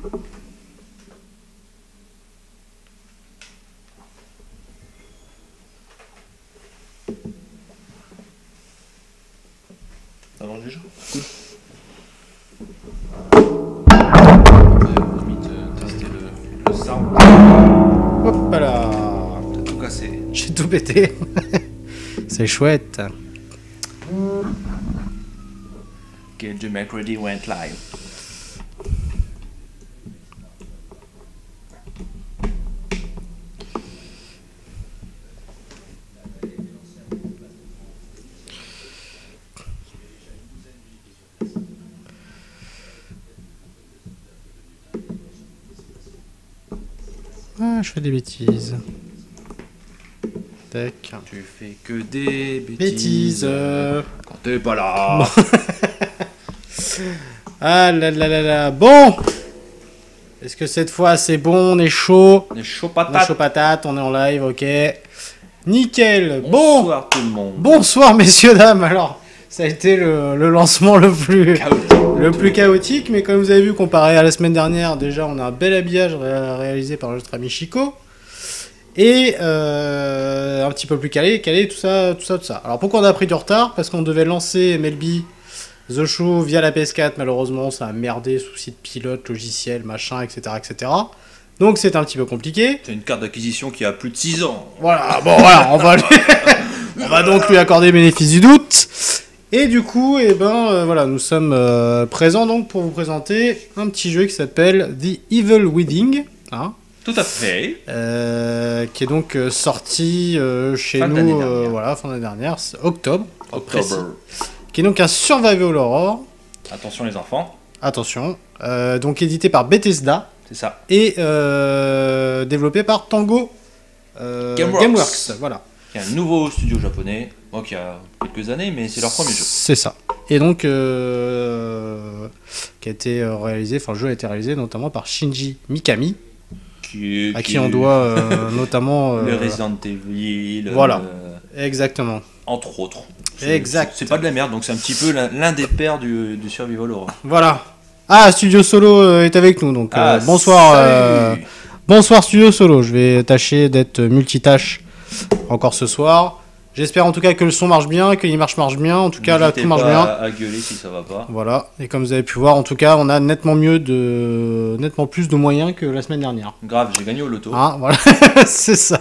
Ça marche déjà. Limite tester le sound. Hop là. T'as tout cassé. J'ai tout pété. C'est chouette. Get the Mac Ready went live. Ah, je fais des bêtises. Tac. Tu fais que des Bêtises. Quand t'es pas là. Ah là là là là. Bon. Est-ce que cette fois c'est bon? On est chaud. On est chaud On est patate. chaud patate. On est en live. Ok. Nickel. Bonsoir tout le monde. Bonsoir messieurs dames. Alors, ça a été le lancement le plus chaotique, mais comme vous avez vu comparé à la semaine dernière, déjà on a un bel habillage réalisé par notre ami Chico. Et un petit peu plus calé, tout ça. Alors pourquoi on a pris du retard? Parce qu'on devait lancer MLB The Show via la PS4, malheureusement ça a merdé, souci de pilote, logiciel, machin, etc. Donc c'est un petit peu compliqué. C'est une carte d'acquisition qui a plus de 6 ans. Voilà, bon voilà, on va donc lui accorder le bénéfice du doute. Et du coup, voilà, nous sommes présents donc pour vous présenter un petit jeu qui s'appelle The Evil Wedding, hein, Tout à fait. qui est donc sorti chez Fin d'année nous, dernière. voilà, fin d'année dernière, c'est octobre, précis, October. qui est donc un survival horror. Attention les enfants. Attention, donc édité par Bethesda C'est ça. et développé par Tango Gameworks. voilà. Il y a un nouveau studio japonais. Bon, qui a quelques années, mais c'est leur premier jeu. C'est ça. Et donc, qui a été réalisé, enfin, le jeu a été réalisé notamment par Shinji Mikami, à qui on doit notamment. Le Resident Evil. Voilà. Exactement. Entre autres. Exact. C'est pas de la merde, donc c'est un petit peu l'un des pères du survival horror. Voilà. Ah, Studio Solo est avec nous, donc bonsoir. Salut. Bonsoir Studio Solo. Je vais tâcher d'être multitâche encore ce soir. J'espère en tout cas que le son marche bien, que l'image marche bien. En tout cas, là, tout marche bien. À gueuler si ça va pas. Voilà. Et comme vous avez pu voir, en tout cas, on a nettement plus de moyens que la semaine dernière. Grave, j'ai gagné au loto. Hein, voilà. C'est ça.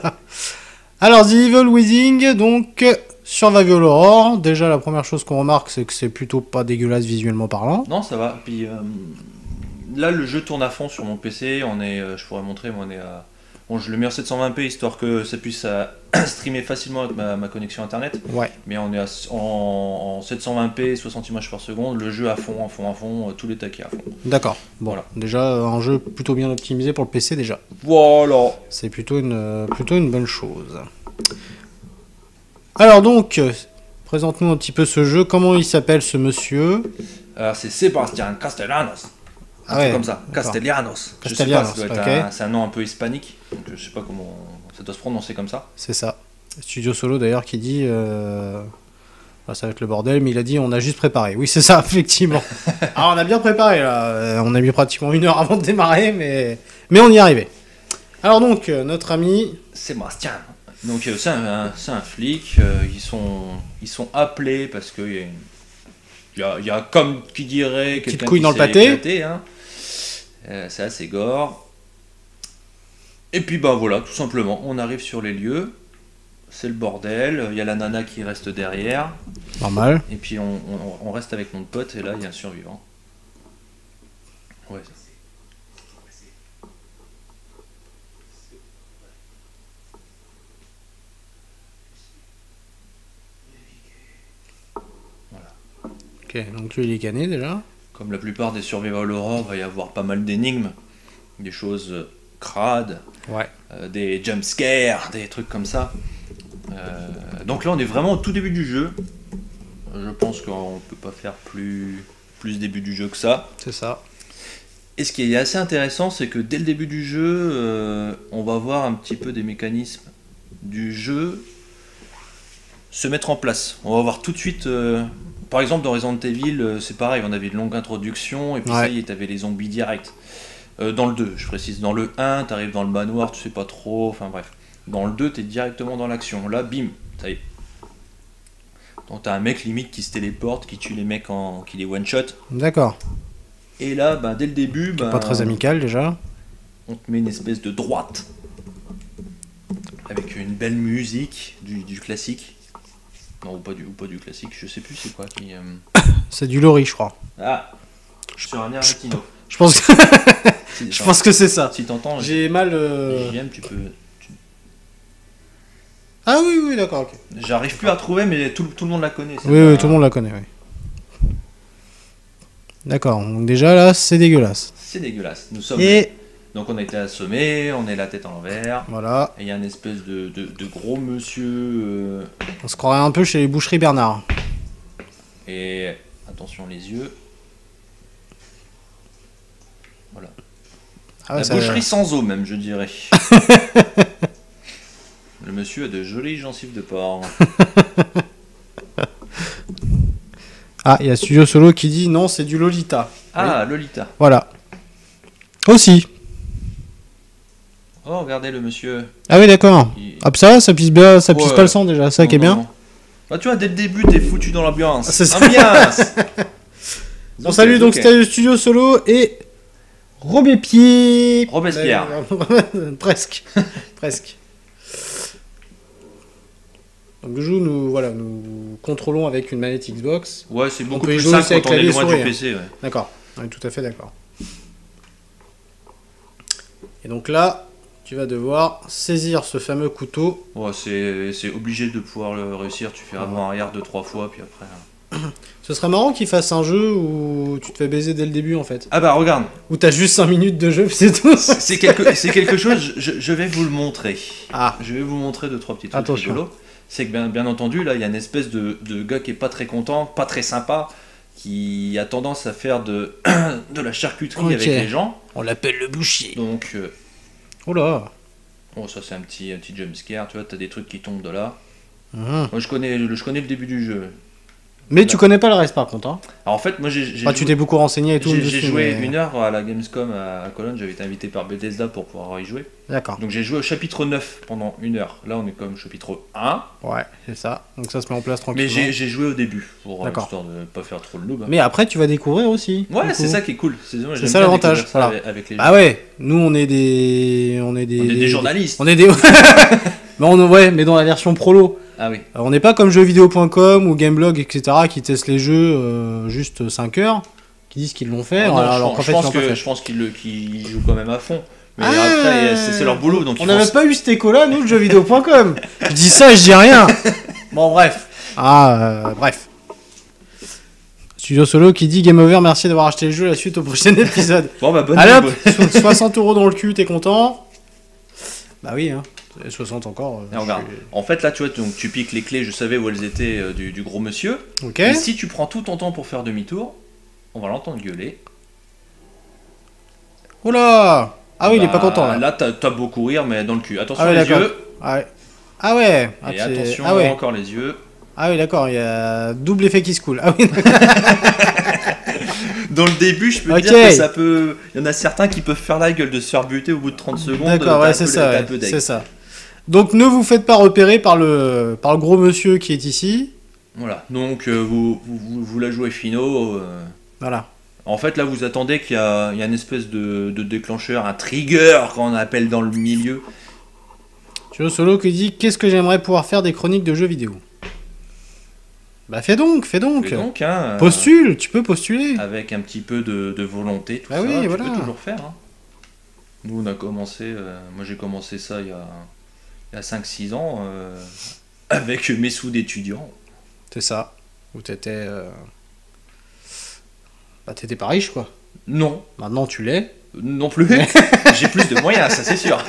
Alors, The Evil Wedding, donc, survival horror. Déjà, la première chose qu'on remarque, c'est que c'est plutôt pas dégueulasse visuellement parlant. Non, ça va. Puis là, le jeu tourne à fond sur mon PC. Je pourrais montrer, mais on est à. Bon, je le mets en 720p histoire que ça puisse streamer facilement avec ma connexion internet. Ouais. Mais on est en 720p, 60 images par seconde, le jeu à fond, tous les taquets à fond. D'accord. Bon, Voilà. déjà, un jeu plutôt bien optimisé pour le PC, déjà. Voilà. C'est plutôt une bonne chose. Alors donc, présente-nous un petit peu ce jeu. Comment il s'appelle ce monsieur? Alors c'est Sebastián Castellanos. Ah ouais, comme ça, d'accord. Castellanos. Je sais pas, Castellanos, ça doit être ok. c'est un nom un peu hispanique. Donc je sais pas comment ça doit se prononcer comme ça. C'est ça. Studio Solo d'ailleurs qui dit... ça va être le bordel, mais il a dit on a juste préparé. Oui, c'est ça, effectivement. Alors on a bien préparé là. On a mis pratiquement 1 heure avant de démarrer, mais on y est arrivé. Alors donc, notre ami... Sébastien. Donc c'est un flic. Ils sont appelés parce qu'il y a comme qui dirait Petite quelqu'un couille qui dans le s'est pâté. éclaté, hein. C'est assez gore. Et puis bah voilà, tout simplement, on arrive sur les lieux. C'est le bordel. Il y a la nana qui reste derrière. Normal. Et puis on reste avec notre pote et là il y a un survivant. Ouais. Ok, donc lui il est gagné déjà. Comme la plupart des survival horror, il va y avoir pas mal d'énigmes, des choses crades, Ouais. des jumpscares, des trucs comme ça. Donc là on est vraiment au tout début du jeu. Je pense qu'on peut pas faire plus début du jeu que ça. C'est ça. Et ce qui est assez intéressant, c'est que dès le début du jeu, on va voir un petit peu des mécanismes du jeu se mettre en place. On va voir tout de suite, par exemple dans Resident Evil, c'est pareil, on avait une longue introduction et puis Ouais. ça y est, t'avais les zombies directs. Dans le 2, je précise. Dans le 1, t'arrives dans le manoir, tu sais pas trop, enfin bref. Dans le 2, t'es directement dans l'action. Là, bim, ça y est. Donc t'as un mec limite qui se téléporte, qui tue les mecs qui les one-shot. D'accord. Et là, dès le début... Pas très amical déjà. On te met une espèce de droite. Avec une belle musique, du classique. Non, ou pas du classique, je sais plus c'est quoi qui... C'est du Lori, je crois. Ah, sur un air latino. Je pense que... je pense que c'est ça. Si t'entends, j'ai mal... JM, tu peux... Ah oui, d'accord, ok. J'arrive plus à trouver, mais tout le monde la connaît. Oui, tout le monde la connaît, oui. D'accord, donc déjà là, c'est dégueulasse. C'est dégueulasse. Nous sommes... Et... Donc on a été assommés, on est la tête en l'envers. Voilà. Et il y a une espèce de gros monsieur... On se croirait un peu chez les boucheries Bernard. Et attention les yeux. Voilà. Ah ouais, la boucherie sans eau même, je dirais. Le monsieur a de jolies gencives de porc. Ah, il y a Studio Solo qui dit non, c'est du Lolita. Ah, oui. Lolita. Voilà. Aussi. Oh, regardez le monsieur. Ah oui, d'accord. Ah, ça pisse bien, ça pisse Ouais. pas le sang déjà, ça qui est bien. Non. Bah, tu vois, dès le début, t'es foutu dans l'ambiance. C'est ça. Ambiance. On salue donc c'était Studio Solo et Robespierre. Robespierre. Presque. Presque. Donc nous contrôlons avec une manette Xbox. Ouais, c'est beaucoup peut y plus jouer simple aussi avec quand on est clavier et loin souris, du hein. PC. Ouais. D'accord, on est tout à fait d'accord. Et donc là, tu vas devoir saisir ce fameux couteau. Ouais, c'est obligé de pouvoir le réussir. Tu fais avant-arrière 2-3 fois, puis après... Ce serait marrant qu'ils fassent un jeu où tu te fais baiser dès le début en fait. Ah bah regarde. Où t'as juste 5 minutes de jeu, c'est tout. C'est quelque chose, je vais vous le montrer. Ah. Je vais vous montrer 2-3 petits trucs Attention. rigolos. C'est que bien entendu, là, il y a une espèce de gars qui est pas très content, pas très sympa, qui a tendance à faire de la charcuterie Ok. avec les gens. On l'appelle le boucher. Donc, Oh là. bon, ça c'est un petit jumpscare, tu vois, t'as des trucs qui tombent de là. Mhm. Moi je connais le début du jeu. Mais tu connais pas le reste par contre. Hein. Alors en fait, moi j'ai Enfin, tu t'es beaucoup renseigné et tout. j'ai dessus, joué mais- 1 heure à la Gamescom à Cologne, j'avais été invité par Bethesda pour pouvoir y jouer. D'accord. Donc j'ai joué au chapitre 9 pendant 1 heure. Là on est comme chapitre 1. Ouais, c'est ça. Donc ça se met en place Mais tranquillement. j'ai joué au début, pour D'accord. histoire de pas faire trop le noob. Mais après, tu vas découvrir aussi. Ouais, du c'est coup. ça qui est cool. C'est C'est ça l'avantage, voilà. Avec les Ah ouais, nous on est des journalistes. On est des mais dans la version prolo. Ah oui. Alors, on n'est pas comme jeuxvideo.com ou Gameblog etc. qui testent les jeux juste 5 heures, qui disent qu'ils l'ont fait. Oh non, alors qu'en fait ils l'ont pas fait. je pense qu'ils jouent quand même à fond. Mais Ah, après, c'est leur boulot. Donc on ils n'avait font- pas eu cet écho-là, nous, de jeuxvideo.com. Je dis ça, je dis rien. Bon, bref. Bref. Studio Solo qui dit Game Over, merci d'avoir acheté le jeu, la suite au prochain épisode. Bon bah bonne Allez nuit, hop, 60 € dans le cul, t'es content? Bah oui, hein. 60 encore. Et regarde. En fait, là, tu vois, donc, tu piques les clés, je savais où elles étaient du gros monsieur. Ok. Et si tu prends tout ton temps pour faire demi-tour, on va l'entendre gueuler. Oula. Ah oui, il est pas content là. Là, t'as beau courir, mais dans le cul. Attention Ah ouais, les d'accord. yeux. Ah ouais. Ah ouais. Ah, Et c'est- attention, ah ouais. encore les yeux. Ah oui, d'accord, il y a double effet qui se coule. Ah oui, d'accord. Dans le début, je peux te Ok. dire que ça peut. Il y en a certains qui peuvent faire la gueule de se faire buter au bout de 30 secondes. D'accord, t'as ouais, un c'est peu- ça. t'as un Ouais, peu d'aigle. c'est ça. Donc ne vous faites pas repérer par le gros monsieur qui est ici. Voilà. Donc, vous la jouez finaux. Voilà. En fait, là, vous attendez qu'il y a une espèce de déclencheur, un trigger, qu'on appelle dans le milieu. Studio Solo qui dit qu'est-ce que j'aimerais pouvoir faire des chroniques de jeux vidéo. Bah fais donc. Et donc, hein, Postule, tu peux postuler. avec un petit peu de volonté, tout Ah ça, oui, tu voilà. peux toujours faire. Hein. Nous, on a commencé, moi j'ai commencé ça il y a 5-6 ans, avec mes sous d'étudiant. C'est ça. Où t'étais... Bah t'étais pas riche quoi. Non, Maintenant tu l'es. non plus. J'ai plus de moyens, ça c'est sûr.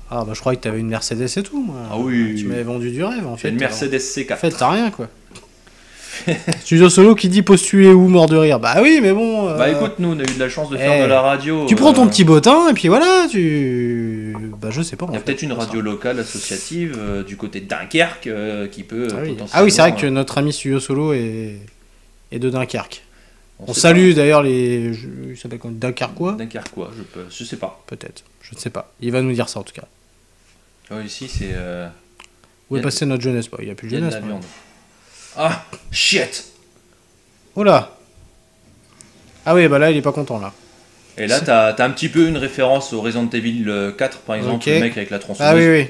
Ah bah je croyais que t'avais une Mercedes et tout. Moi. Ah oui. Tu m'avais vendu du rêve en J'ai fait. une Mercedes C4. En fait t'as rien quoi. Studio Solo qui dit postuler où mort de rire. Bah oui mais bon... Bah écoute, nous on a eu de la chance de faire de la radio. Tu prends ton petit bottin et puis voilà, tu... Bah je sais pas en Il y a fait. peut-être une radio locale associative du côté de Dunkerque qui peut Ah oui, potentiellement... c'est vrai que notre ami Studio Solo est de Dunkerque. On sait salue d'ailleurs les... Il s'appelle comme Dunkerquois. Dunkerquois, je sais pas. Peut-être, je ne sais pas. Il va nous dire ça en tout cas. Ici c'est... Où est passée notre jeunesse? Il n'y a plus de il y a de jeunesse. la viande. Ah, shit. Oh là. Ah oui, bah là, il est pas content là. Et là, t'as un petit peu une référence au Resident Evil 4, par exemple, Ok. le mec avec la tronçonneuse. Ah oui, oui.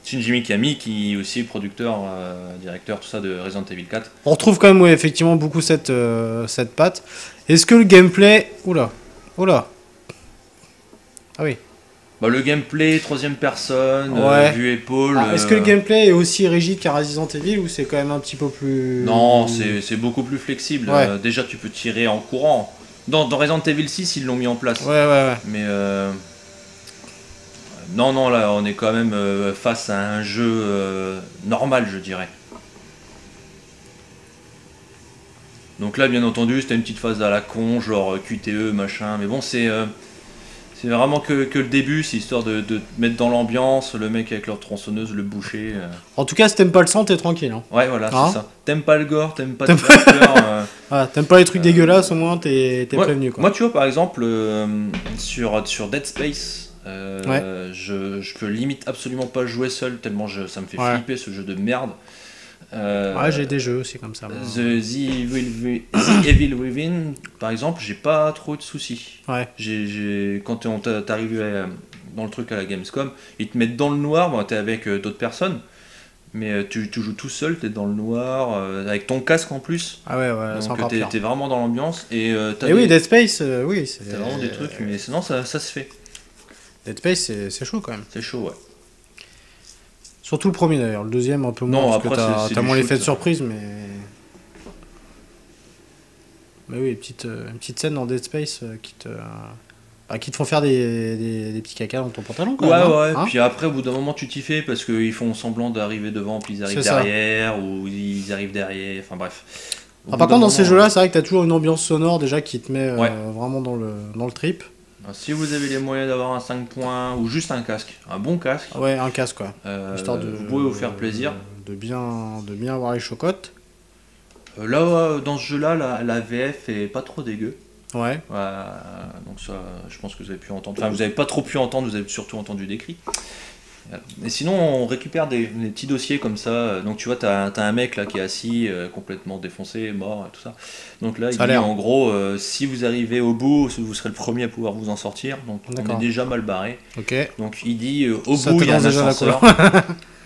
Shinji Mikami, qui est aussi producteur, directeur, tout ça de Resident Evil 4. On retrouve quand même, oui, effectivement, beaucoup cette patte. Est-ce que le gameplay... Oula. Oula. Ah oui. Bah, le gameplay, troisième personne, Ouais. vue épaule... Est-ce que le gameplay est aussi rigide qu'un Resident Evil ou c'est quand même un petit peu plus... Non, c'est beaucoup plus flexible. Ouais. Déjà, tu peux tirer en courant. Dans Resident Evil 6, ils l'ont mis en place. Ouais. Mais non, là, on est quand même face à un jeu normal, je dirais. Donc là, bien entendu, c'était une petite phase à la con, genre QTE, machin. Mais bon, c'est vraiment que le début, c'est histoire de te mettre dans l'ambiance, le mec avec leur tronçonneuse, le boucher. En tout cas, si t'aimes pas le sang, t'es tranquille. Hein. Ouais, voilà, Hein c'est ça. T'aimes pas le gore, t'aimes pas le facteur, Ah, t'aimes pas les trucs dégueulasses, au moins t'es Ouais, prévenu. Quoi. Moi, tu vois, par exemple, sur Dead Space, je peux limite absolument pas jouer seul, tellement ça me fait flipper ce jeu de merde. J'ai des jeux aussi comme ça. The Evil Within, par exemple, j'ai pas trop de soucis. Ouais. Quand t'arrives dans le truc à la Gamescom, ils te mettent dans le noir, bon, t'es avec d'autres personnes, mais tu joues tout seul, t'es dans le noir, avec ton casque en plus. Ah ouais, c'est encore pire. T'es vraiment dans l'ambiance. Et oui, Dead Space, oui. T'as vraiment des trucs, mais sinon ça se fait. Dead Space, c'est chaud quand même. C'est chaud, ouais. Surtout le premier d'ailleurs, le deuxième un peu moins, parce après, que t'as moins du l'effet de shoot, surprise, mais... Mais oui, une petite scène dans Dead Space qui te font faire des petits cacas dans ton pantalon quand même. Ouais. Hein. Puis après, au bout d'un moment, tu t'y fais parce qu'ils font semblant d'arriver devant, puis ils arrivent derrière, ou ils arrivent derrière, enfin bref. Par contre, dans ces jeux-là, c'est vrai que t'as toujours une ambiance sonore déjà qui te met vraiment dans le trip. Si vous avez les moyens d'avoir un 5 points ou juste un casque, un bon casque. Ouais, un casque quoi. Histoire vous pouvez vous faire plaisir. De bien avoir les chocottes. Là, dans ce jeu-là, la VF est pas trop dégueu. Ouais. Donc ça, je pense que vous avez pu entendre. Enfin, vous avez pas trop pu entendre, vous avez surtout entendu des cris. Et sinon, on récupère des petits dossiers comme ça. Donc tu vois, t'as un mec là qui est assis, complètement défoncé, mort, et tout ça. Donc là, il dit en gros, si vous arrivez au bout, vous serez le premier à pouvoir vous en sortir. Donc on est déjà mal barré. Ok. Donc il dit, au bout, il y a un ascenseur.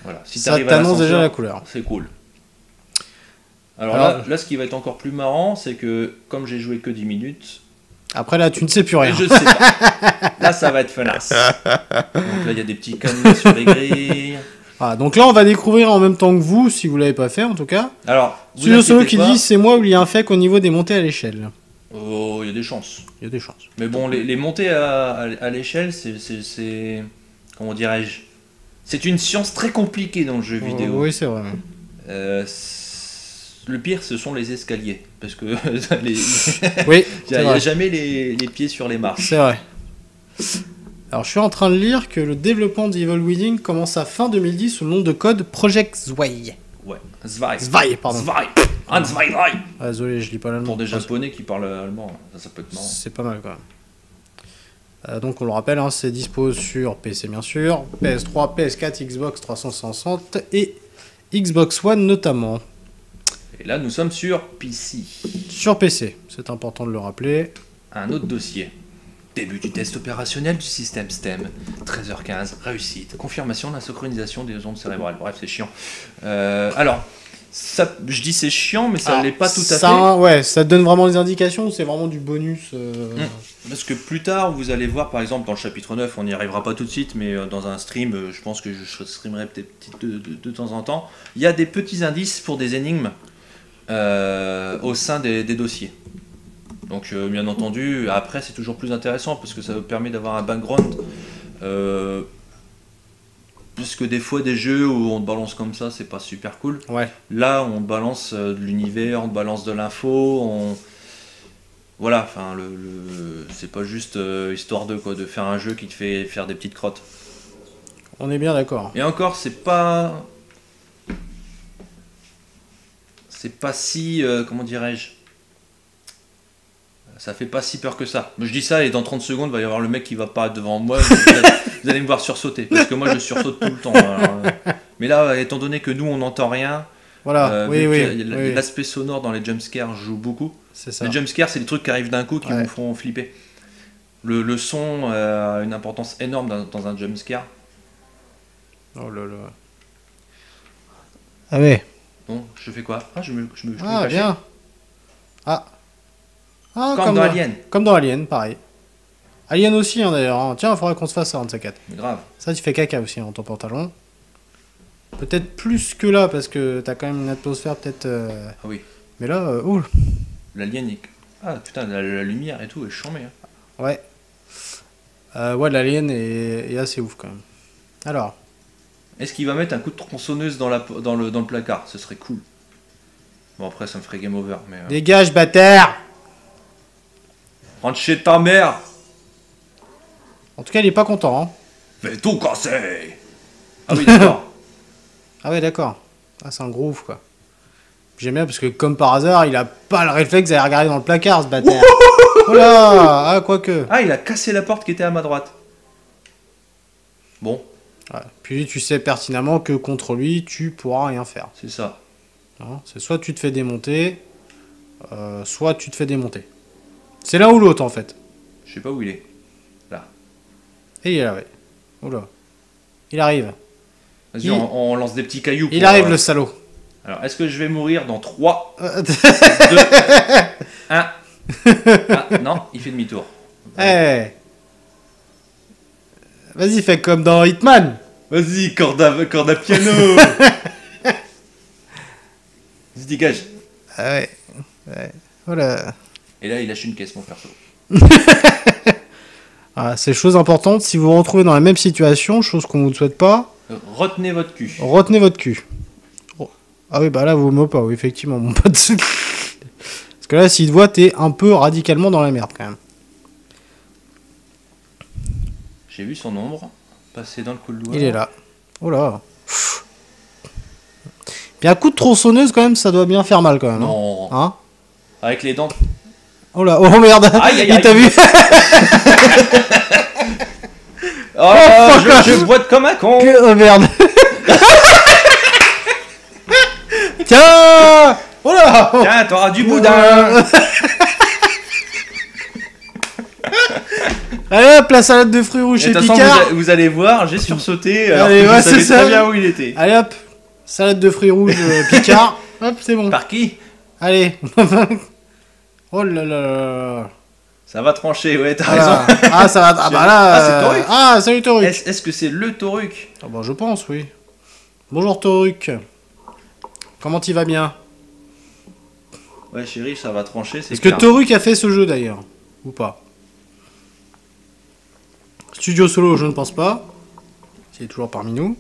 Voilà. Si ça t'annonce déjà la couleur. C'est cool. Alors là, ce qui va être encore plus marrant, c'est que comme j'ai joué que 10 minutes... Après là, tu ne sais plus rien. Je sais pas. Là, ça va être funace. Donc là, il y a des petits canons sur les grilles. Donc là, on va découvrir en même temps que vous, si vous l'avez pas fait en tout cas. Alors, Studio Solo qui dit c'est moi où il y a un fake au niveau des montées à l'échelle. Oh, il y a des chances. Il y a des chances. Mais bon, les montées à l'échelle, c'est... Comment dirais-je? C'est une science très compliquée dans le jeu vidéo. Oui, c'est vrai. Le pire, ce sont les escaliers. Parce que oui, il n'y a jamais les pieds sur les marches. C'est vrai. Alors, je suis en train de lire que le développement d'Evil Within commence à fin 2010 sous le nom de code Project Zwei. Ouais, Zwei. Zwei, pardon. Zwei. Zwei. Désolé, je lis pas l'allemand. Pour des Japonais qui parlent allemand, ça peut être marrant. C'est pas mal quand même. Donc on le rappelle, c'est dispo sur PC bien sûr, PS3, PS4, Xbox 360 et Xbox One notamment. Et là nous sommes sur PC. Sur PC, c'est important de le rappeler. Un autre dossier. Début du test opérationnel du système STEM. 13h15, réussite. Confirmation de la synchronisation des ondes cérébrales. Bref, c'est chiant. Alors, ça, je dis c'est chiant, mais ça l'est pas tout à fait. Ouais, ça te donne vraiment des indications ou c'est vraiment du bonus Parce que plus tard, vous allez voir, par exemple, dans le chapitre 9, on n'y arrivera pas tout de suite, mais dans un stream, je pense que je streamerai peut-être de temps en temps, il y a des petits indices pour des énigmes au sein des dossiers. Donc, bien entendu, après, c'est toujours plus intéressant parce que ça vous permet d'avoir un background. Puisque des fois, des jeux où on te balance comme ça, c'est pas super cool. Ouais. Là, on te balance de l'univers, on te balance de l'info, voilà, enfin, c'est pas juste histoire de faire un jeu qui te fait faire des petites crottes. On est bien d'accord. Et encore, c'est pas si, comment dirais-je, Ça fait pas si peur que ça. Je dis ça et dans 30 secondes, il va y avoir le mec qui va apparaître devant moi. Vous allez me voir sursauter. Parce que moi, je sursaute tout le temps. Alors, mais là, étant donné que nous, on n'entend rien, Voilà, l'aspect sonore dans les jumpscares joue beaucoup. C'est ça. Les jumpscares, c'est des trucs qui arrivent d'un coup qui vous font flipper. Le son a une importance énorme dans un jumpscare. Oh là là. Ah ouais. Bon, je fais quoi? Ah, je me Ah, bien. Ah, comme dans Alien. Comme dans Alien, pareil. Alien aussi, hein, d'ailleurs. Hein. Tiens, il faudrait qu'on se fasse ça, un de ces quatre. Mais grave. Ça, tu fais caca aussi, dans ton pantalon. Peut-être plus que là, parce que t'as quand même une atmosphère, peut-être... Ah oui. Mais là, ouh. L'Alien est... Ah, putain, la lumière et tout est chambée. Hein. Ouais. Ouais, l'Alien est assez ouf, quand même. Alors. Est-ce qu'il va mettre un coup de tronçonneuse dans le placard? Ce serait cool. Bon, après, ça me ferait game over. Mais, Dégage, bâtard! Rentre chez ta mère! En tout cas, il est pas content, hein. Fais tout casser! Ah oui, d'accord. Ah ouais, d'accord. Ah, c'est un gros ouf, quoi. J'aime bien parce que, comme par hasard, il a pas le réflexe d'aller regarder dans le placard, ce bâtard. Oh là! Ah, quoique. Ah, il a cassé la porte qui était à ma droite. Bon. Ouais. Puis tu sais pertinemment que contre lui, tu pourras rien faire. C'est ça. Hein, c'est soit tu te fais démonter, soit tu te fais démonter. C'est l'un ou l'autre, en fait. Je sais pas où il est. Là. Et il est là, ouais. Oula. Il arrive. Vas-y, on lance des petits cailloux. Il arrive, le salaud. Alors, est-ce que je vais mourir dans 3, 2, 1 Ah, non, il fait demi-tour. Hey. Vas-y, fais comme dans Hitman. Vas-y, corde à piano. Il se dégage. Ah ouais. Ouais. Voilà. Et là, il lâche une caisse, mon perso. Ah, c'est chose importante, si vous vous retrouvez dans la même situation, chose qu'on ne vous souhaite pas, Retenez votre cul. retenez votre cul. Oh. Ah oui, bah là, vous me pas, oui, effectivement, mon pote. Parce que là, s'il te voit, t'es un peu radicalement dans la merde, quand même. J'ai vu son ombre passer dans le couloir. Il est là. Oh là. Puis un coup de tronçonneuse, quand même, ça doit bien faire mal, quand même. Non. Hein, Avec les dents. oh là, oh merde. Aïe, aïe, Il t'a aïe. vu. Oh, je boite comme un con. Oh merde. Tiens. Oh là. Tiens, t'auras du boudin. Allez hop, la salade de fruits rouges Et chez de toute façon, Picard. vous allez voir, j'ai sursauté. Alors Allez, que ouais, je savais c'est ça. très bien où il était. Allez hop, salade de fruits rouges Picard. Hop, c'est bon. Par qui? Allez. Oh là là là. Ça va trancher, ouais, t'as Voilà. raison. Ah, ça va. Ah bah là. Ah, c'est Toruk. Ah, salut Toruk. Est-ce que c'est le Toruk? Ah bah je pense, oui. Bonjour Toruk. Comment tu vas bien? Ouais, chérie, ça va trancher, c'est Est-ce que clair. Toruk a fait ce jeu d'ailleurs? Ou pas? Studio Solo, je ne pense pas. Il est toujours parmi nous.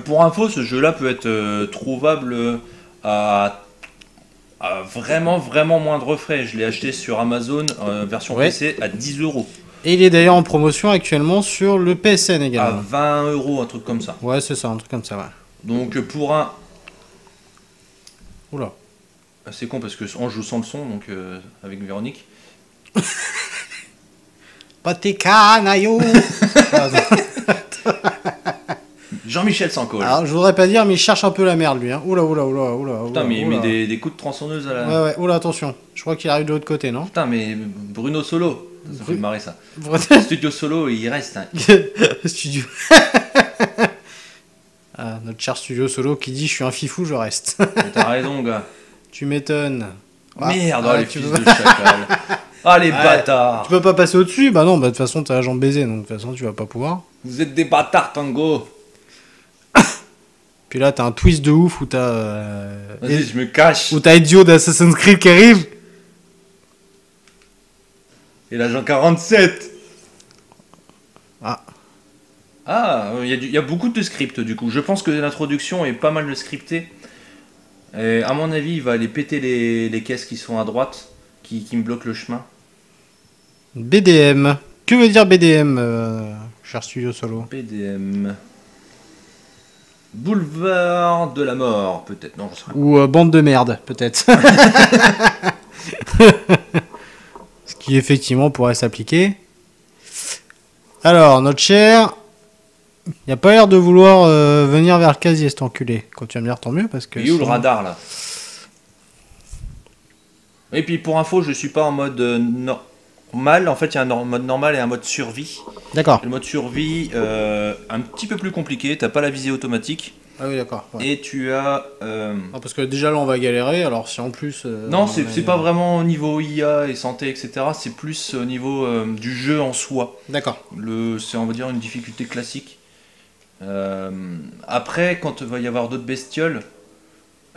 Pour info, ce jeu-là peut être trouvable à vraiment moindre frais. Je l'ai acheté sur Amazon, version Ouais. PC, à 10 €. Et il est d'ailleurs en promotion actuellement sur le PSN À également. 20 €, un truc comme ça. Ouais, c'est ça, un truc comme ça, ouais. Donc pour un... Oula. C'est con parce que on joue sans le son, donc avec Véronique. Pâté canaillot. Jean-Michel Sanko. Alors, je voudrais pas dire, mais il cherche un peu la merde, lui. Hein. Oula. Putain, mais il oula. met des coups de tronçonneuse à la... Ouais, oula, attention. Je crois qu'il arrive de l'autre côté, non? Putain, mais Bruno Solo. Ça fait marrer ça. Bruno- Studio Solo, il reste. Hein. Studio. Ah, notre cher Studio Solo qui dit je suis un fifou, je reste. Mais t'as raison, gars. Tu m'étonnes. Merde, Ah, les tu fils peux- de chacal. Ah, les bâtards. Tu peux pas passer au-dessus? Bah non, bah de toute façon t'as la jambe baisée, donc de toute façon tu vas pas pouvoir. Vous êtes des bâtards, Tango. Puis là t'as un twist de ouf où Vas-y, je me cache. où t'as Ezio d'Assassin's Creed qui arrive. Et l'agent 47. Ah. Ah, il y a beaucoup de scripts du coup. Je pense que l'introduction est pas mal scriptée. Et à mon avis, il va aller péter les caisses qui sont à droite, qui me bloquent le chemin. BDM. Que veut dire BDM, cher Studio Solo? PDM. Boulevard de la mort, peut-être. Non, je sais pas. Ou bande de merde, peut-être. Ce qui effectivement pourrait s'appliquer. Alors, notre cher, il a pas l'air de vouloir venir vers le casier, cet enculé. Quand tu vas me dire, tant mieux, parce que... Il est où le radar, là? Et puis, pour info, je suis pas en mode normal. En fait, il y a un mode normal et un mode survie. D'accord. Le mode survie, un petit peu plus compliqué. T'as pas la visée automatique. Ah oui, d'accord. Ouais. Et tu as... Ah, parce que déjà là, on va galérer, alors si en plus... non, c'est pas vraiment au niveau IA et santé, etc. C'est plus au niveau du jeu en soi. D'accord. C'est, on va dire, une difficulté classique. Après, quand il va y avoir d'autres bestioles,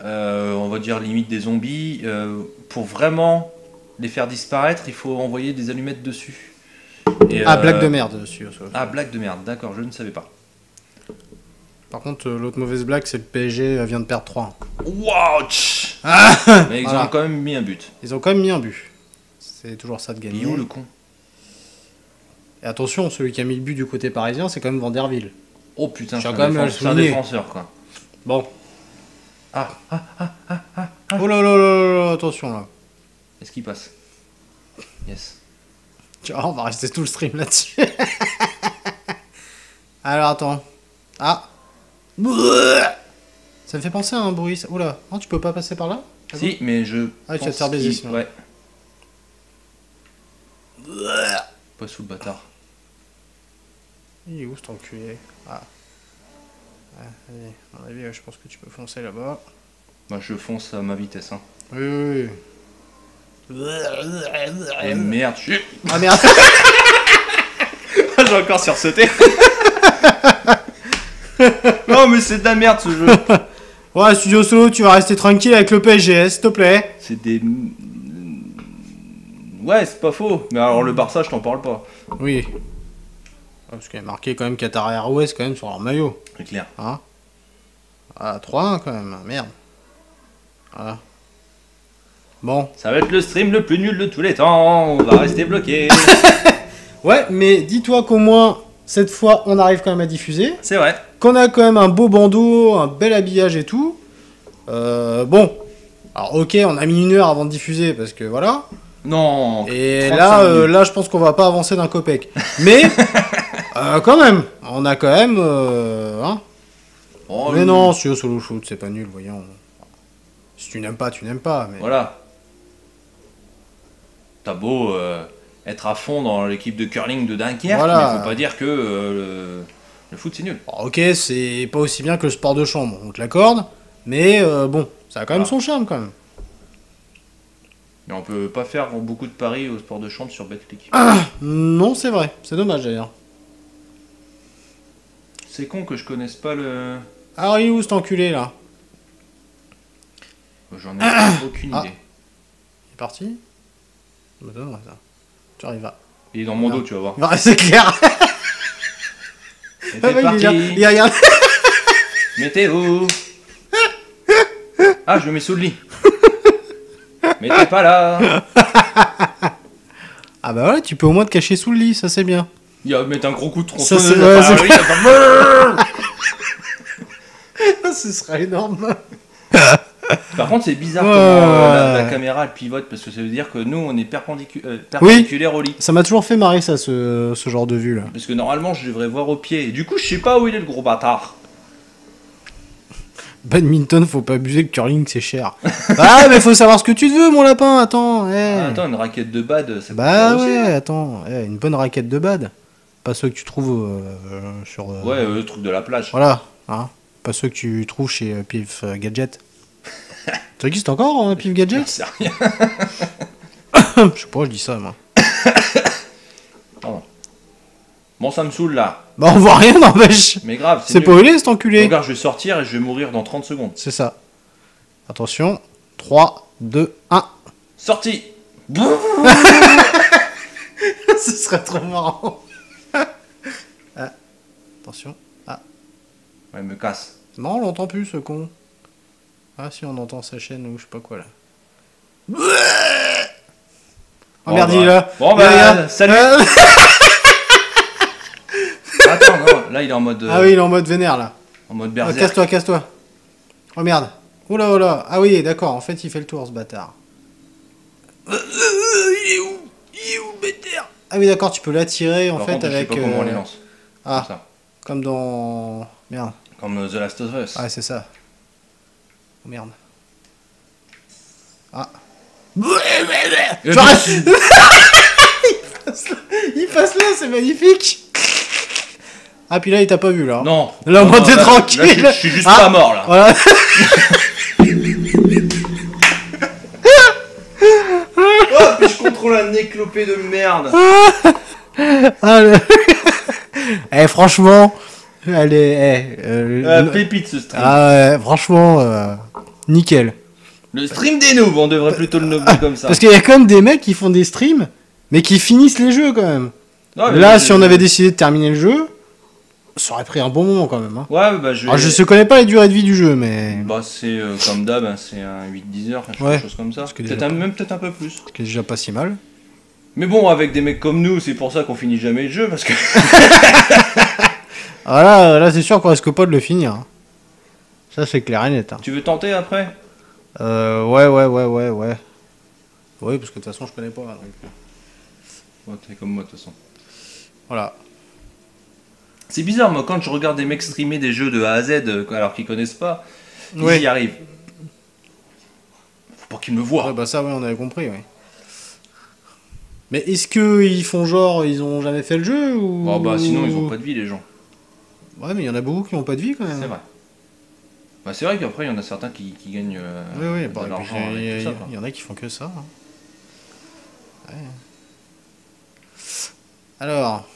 on va dire limite des zombies, pour vraiment les faire disparaître, il faut envoyer des allumettes dessus. Et, blague de merde dessus. Ah, blague de merde, d'accord, je ne savais pas. Par contre, l'autre mauvaise blague, c'est le PSG vient de perdre 3. Watch. Mais ils Voilà. ont quand même mis un but. Ils ont quand même mis un but. C'est toujours ça de Il est gagner. où le con? Et attention, celui qui a mis le but du côté parisien, c'est quand même Vanderville. Oh putain, Je c'est tiens quand même à le c'est un souligner. défenseur quoi. Bon. Ah, Oh là là là là, attention là. est-ce qu'il passe? Yes. Tu vois, on va rester tout le stream là-dessus. Alors attends. Ah. Ça me fait penser à un bruit. Ça. Oula. Non, tu peux pas passer par là? Si, mais je. Ah, tu vas pense te faire baiser, qu'il- sinon. Ouais. Pas sous le bâtard. Il est où cet enculé? Ah. Allez, à mon avis, je pense que tu peux foncer là-bas. Moi je fonce à ma vitesse. Hein. Oui, oui, Et merde, je... Ah merde. J'ai encore sursauté. Non mais c'est de la merde ce jeu. Ouais, Studio Solo, tu vas rester tranquille avec le PSG, s'il te plaît. C'est des... Ouais, c'est pas faux. Mais alors le Barça, je t'en parle pas. Oui. Parce qu'il y a marqué quand même Qatar Airways quand même sur leur maillot. C'est clair. Hein. Ah, 3-1 quand même, merde. Voilà. Bon. Ça va être le stream le plus nul de tous les temps. On va rester bloqué. Ouais, mais dis-toi qu'au moins, cette fois, on arrive quand même à diffuser. C'est vrai. Qu'on a quand même un beau bandeau, un bel habillage et tout. Bon. Alors, ok, on a mis 1 heure avant de diffuser parce que voilà. Non. Et 35 là, minutes. là, je pense qu'on va pas avancer d'un copec. Mais, quand même, on a quand même. Hein. Oh, Mais non, Studio Solo Shoot, c'est pas nul, voyons. Si tu n'aimes pas, tu n'aimes pas. Mais... Voilà. T'as beau être à fond dans l'équipe de curling de Dunkerque, Voilà. mais faut pas dire que le foot c'est nul. Bon, ok, c'est pas aussi bien que le sport de chambre, on te l'accorde. Mais bon, ça a quand même Voilà. son charme quand même. Mais on peut pas faire beaucoup de paris au sport de chambre sur Betclic. Non, c'est vrai, c'est dommage d'ailleurs. C'est con que je connaisse pas le... Alors, il est où cet enculé là? J'en ai aucune Ah. idée. Il est parti? Ça m'étonnerait, ça. Tu arrives à. Il est dans mon Non. dos, tu vas voir. Bah, c'est clair! Et Ah, t'es bah, il est là. parti. Il regarde. Météo. Ah, je le mets sous le lit. Mais t'es pas là. Ah bah voilà, tu peux au moins te cacher sous le lit, ça c'est bien. Il va mettre un gros coup de Ça, tronçonneuse. c'est- à ouais, part c'est- lui, il va faire- Ce sera énorme. Par contre, c'est bizarre Ouais. comment la caméra elle pivote parce que ça veut dire que nous on est perpendiculaire au lit. Ça m'a toujours fait marrer ça, ce genre de vue là. Parce que normalement je devrais voir au pied. Et du coup, je sais pas où il est le gros bâtard. Badminton, faut pas abuser, le curling c'est cher. Ah, mais faut savoir ce que tu te veux, mon lapin, attends. Ah, attends, une raquette de bad, ça Bah coûte cher aussi. ouais, attends, une bonne raquette de bad. Pas ceux que tu trouves sur. Ouais, le truc de la plage. Voilà, hein. Pas ceux que tu trouves chez Pif Gadget. Ça existe encore, Pif Gadget? C'est rien. Je sais pas, je dis ça, moi. Pardon. Bon, ça me saoule là. Bah, on voit rien, n'empêche. Mais grave, C'est nul. pas huilé, cet enculé. Regarde, je vais sortir et je vais mourir dans 30 secondes. C'est ça. Attention. 3, 2, 1. Sorti. Ce serait trop marrant. Ah. Attention. Ouais, il me casse. Non, on l'entend plus, ce con. Ah, si, on entend sa chaîne ou je sais pas quoi, là. Oh Bon, merde, bah. il est là. Bon, Il est bah, là. salut. Attends, non, là il est en mode. Ah oui, il est en mode vénère, là. En mode Ah, berserk. casse-toi, casse-toi. Oh merde. Oula, oula. Ah oui, d'accord. En fait, il fait le tour, ce bâtard. Il est où? Il est où, bêtère? Ah oui, d'accord, tu peux l'attirer en Par fait contre, avec. je sais pas comment on les lance. Ah, Comme ça. comme dans. Merde. Comme The Last of Us. Ah, c'est ça. Oh merde. Ah. Et Tu arrêtes. Il passe là, c'est magnifique. Ah, puis là, il t'a pas vu là. Hein. Non. Là, Non, moi, non, t'es là, tranquille. là, je suis juste Ah. pas mort là. Voilà. Oh, puis je contrôle un éclopé de merde. Ah, eh, franchement, elle est. Pépite ce stream. Ah ouais, franchement, nickel. Le stream des noobs, on devrait plutôt le nommer comme ça. Parce qu'il y a quand même des mecs qui font des streams, mais qui finissent les jeux quand même. Non, mais Là, moi, si on avait décidé de terminer le jeu, ça aurait pris un bon moment quand même. Hein. Ouais, bah je vais... Alors, je connais pas les durées de vie du jeu, mais. Bah c'est comme d'hab, hein, c'est un 8-10 heures, quelque Ouais. chose comme ça. Parce que Peut-être déjà même peut-être un peu plus. Ce qui est déjà pas si mal. Mais bon, avec des mecs comme nous, c'est pour ça qu'on finit jamais le jeu, parce que... Ah là c'est sûr qu'on risque pas de le finir. Hein. Ça, c'est clair et net. Hein. Tu veux tenter après? Ouais. Oui, parce que de toute façon, je connais pas. Donc. Ouais, t'es comme moi de toute façon. Voilà. C'est bizarre, moi, quand je regarde des mecs streamer des jeux de A à Z, alors qu'ils connaissent pas, Ouais. ils y arrivent. Faut pas qu'ils me voient. Ouais, bah ça, ouais, on avait compris, oui. Mais est-ce qu'ils font genre, ils ont jamais fait le jeu ou... Bon, bah sinon, ils ont pas de vie, les gens. Ouais, mais il y en a beaucoup qui ont pas de vie quand même. C'est vrai. Bah c'est vrai qu'après, il y en a certains qui gagnent Oui, de bah, l'argent il avec tout ça, quoi. y en a qui font que ça. Hein. Ouais. Alors,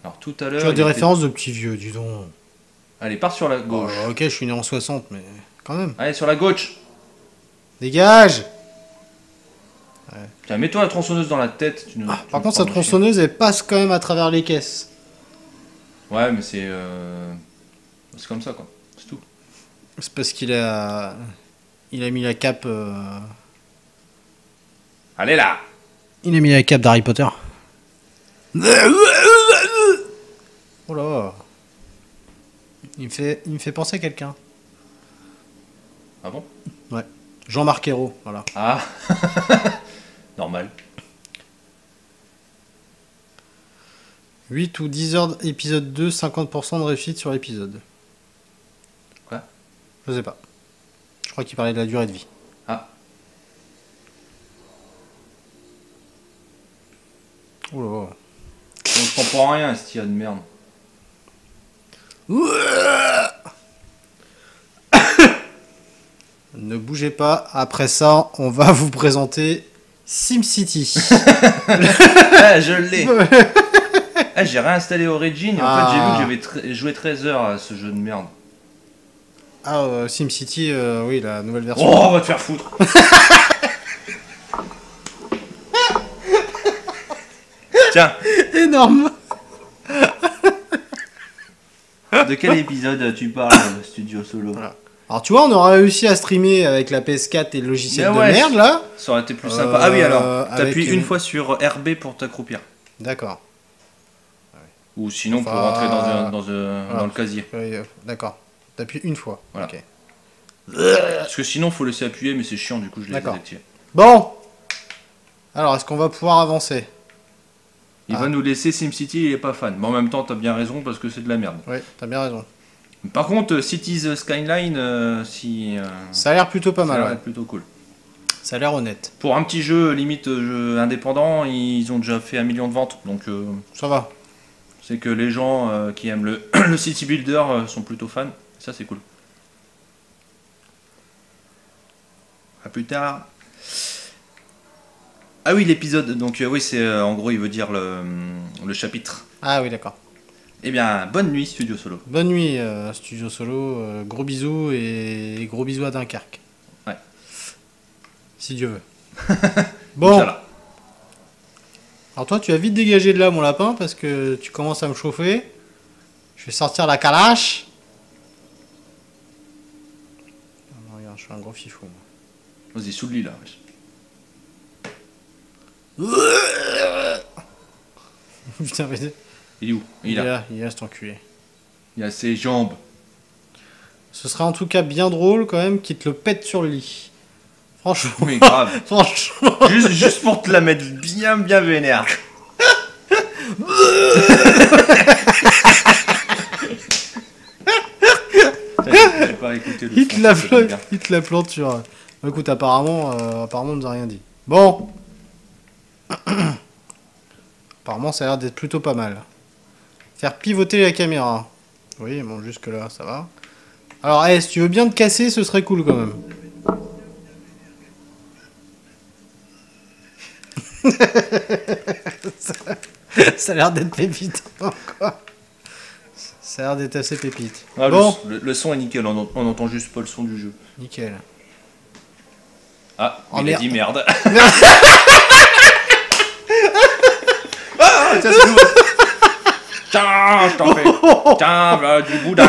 Alors tout à l'heure... tu as il des était- références de petits vieux, dis donc. Allez, pars sur la gauche. Ok, je suis né en 60, mais quand même. Allez, sur la gauche. Dégage. Tiens, mets-toi la tronçonneuse dans la tête. Tu nous- tu Par nous contre, prends sa nos tronçonneuse, elle passe quand même à travers les caisses. chiens. Ouais, mais c'est... C'est comme ça, quoi. C'est tout. C'est parce qu'il a... Il a mis la cape... Allez, là. Il a mis la cape d'Harry Potter. Oh là. Il me fait penser à quelqu'un. Ah bon? Ouais. Jean-Marc Ayrault, voilà. Ah. Normal. 8 ou 10 heures épisode 2, 50% de réussite sur l'épisode. Quoi? Je sais pas. Je crois qu'il parlait de la durée de vie. Ah. Oh là. Bon, je comprends rien à ce tir de merde. Ne bougez pas, après ça, on va vous présenter SimCity. Ah, je l'ai. Ah, j'ai réinstallé Origin et en fait j'ai vu que j'avais joué 13 heures à ce jeu de merde. Ah, SimCity, oui, la nouvelle version. Oh, on va te faire foutre. Tiens, Énorme. de quel épisode tu parles, Studio Solo? Voilà. Alors tu vois, on aura réussi à streamer avec la PS4 et le logiciel Mais de ouais, merde là. Ça aurait été plus sympa. Ah oui, alors, t'appuies avec une fois sur RB pour t'accroupir. D'accord. Ou sinon pour Enfin, rentrer voilà. dans le casier. D'accord. T'appuies une fois. Voilà. Ok. Parce que sinon faut laisser appuyer, mais c'est chiant, du coup je l'ai D'accord. désactivé. Bon. Alors, est-ce qu'on va pouvoir avancer? Il va nous laisser SimCity, il est pas fan. Mais en même temps, t'as bien raison parce que c'est de la merde. Oui, t'as bien raison. Par contre, Cities Skyline, si. Ça a l'air plutôt pas ça a mal. l'air Ouais. d'être plutôt cool. Ça a l'air honnête. Pour un petit jeu, limite jeu indépendant, ils ont déjà fait 1 million de ventes. Donc Ça va. c'est que les gens qui aiment le, le City Builder sont plutôt fans. Ça, c'est cool. À plus tard. Ah oui, l'épisode. Donc oui, c'est en gros, il veut dire le chapitre. Ah oui, d'accord. Eh bien, bonne nuit, Studio Solo. Bonne nuit, Studio Solo. Gros bisous et gros bisous à Dunkerque. Ouais. Si Dieu veut. Bon. Inch'Allah. Alors toi, tu as vite dégagé de là, mon lapin, parce que tu commences à me chauffer. Je vais sortir la calache. Oh, regarde, je suis un gros fifou. Moi. Vas-y, sous le lit là. Putain, mais Il est où? il Il est là. il est là cet enculé. Il a ses jambes. Ce serait en tout cas bien drôle quand même qu'il te le pète sur le lit. Franchement. Mais grave. Franchement. Juste pour te la mettre bien vénère. J'ai pas écouté le Il son, te la c'est plante, bien. il te la plante sur. Bah, écoute, apparemment, on nous a rien dit. Bon. Apparemment, ça a l'air d'être plutôt pas mal. Faire pivoter la caméra. Oui, bon, jusque là, ça va. Alors, si tu veux bien te casser, ce serait cool quand même. Ça a l'air d'être pépite, quoi. Ça a l'air d'être assez pépite. Ah, bon, le son est nickel, on entend juste pas le son du jeu. nickel. Ah, Oh, il a merde. dit merde. Ah, tiens, c'est nouveau. Tiens, je t'en fais. Tiens, voilà du boudin.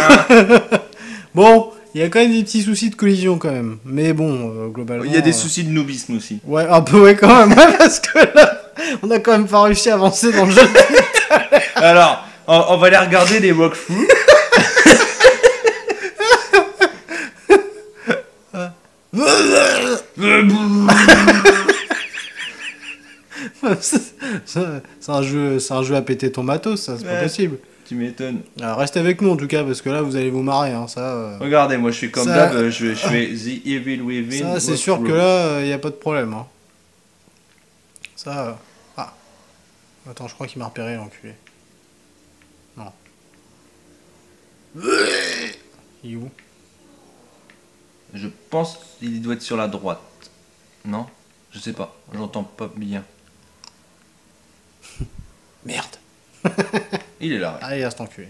Bon, il y a quand même des petits soucis de collision quand même. Mais bon, globalement... Il y a des soucis de noobisme aussi. Ouais, un peu, ouais, quand même. Ouais, parce que là, on a quand même pas réussi à avancer dans le jeu. Alors, on va aller regarder les walkthroughs. C'est un jeu à péter ton matos, ça, c'est pas Ouais. possible. Tu m'étonnes. Alors, restez avec nous en tout cas, parce que là, vous allez vous marrer, hein, ça... Regardez, moi je fais comme Ça- d'hab, je fais The Evil Within. Ça, c'est sûr que là, il n'y a pas de problème. Hein. Ça... Ah. Attends, je crois qu'il m'a repéré, l'enculé. Non. Il est où? Je pense qu'il doit être sur la droite. Non? Je sais pas, j'entends pas bien. Merde. Il est là. Ouais. Allez, reste enculé.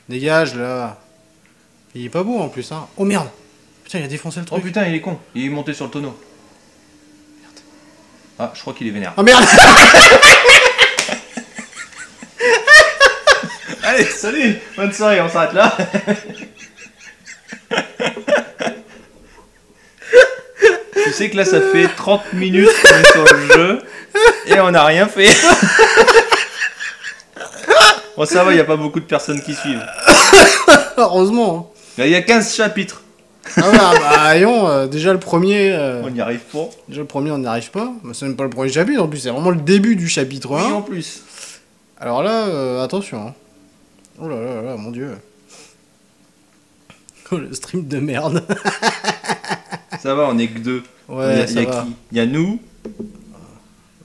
Dégage, là. Il est pas beau, en plus, hein. Oh, merde. Putain, il a défoncé le Oh truc. putain, il est con, il est monté sur le tonneau. Ah, je crois qu'il est vénère. Oh, merde. Allez, salut, bonne soirée, on s'arrête là. Tu sais que là, ça fait 30 minutes qu'on est sur le jeu et on n'a rien fait. Bon, ça va, il n'y a pas beaucoup de personnes qui suivent. Heureusement. Là, il y a 15 chapitres. Hein. Ah ouais, bah, voyons, déjà le premier... On y arrive pas. Déjà le premier, on n'y arrive pas. Mais c'est même pas le premier chapitre, en plus, c'est vraiment le début du chapitre Oui, 1. en plus. Alors là, attention. Hein. Oh là là là, mon dieu. Oh, le stream de merde. Ça va, on est que deux. Ouais, il y a ça va. qui? Il y a nous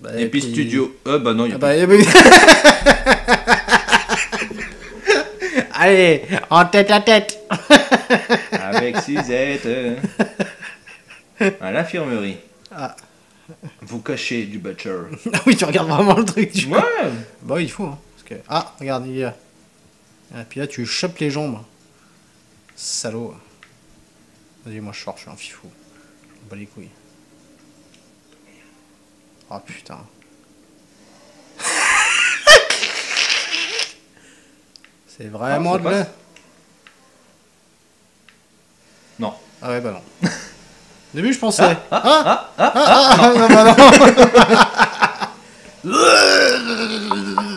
Bah, et puis Studio. Bah non, il y a Ah pas. bah, allez, en tête à tête. Avec Suzette. À l'infirmerie. Ah. Vous cachez du butcher. Ah oui, tu regardes vraiment le truc du coup. Ouais. Bah oui, il faut. Hein, parce que... Ah, regarde, il y a... Et puis là, tu chopes les jambes. Salaud. Vas-y, moi je sors, je suis un fifou. Je m'en bats les couilles. Oh putain. C'est vraiment Ah, de ça la... passe. Non. Ah ouais, bah non. Au début, je pensais... non, bah non.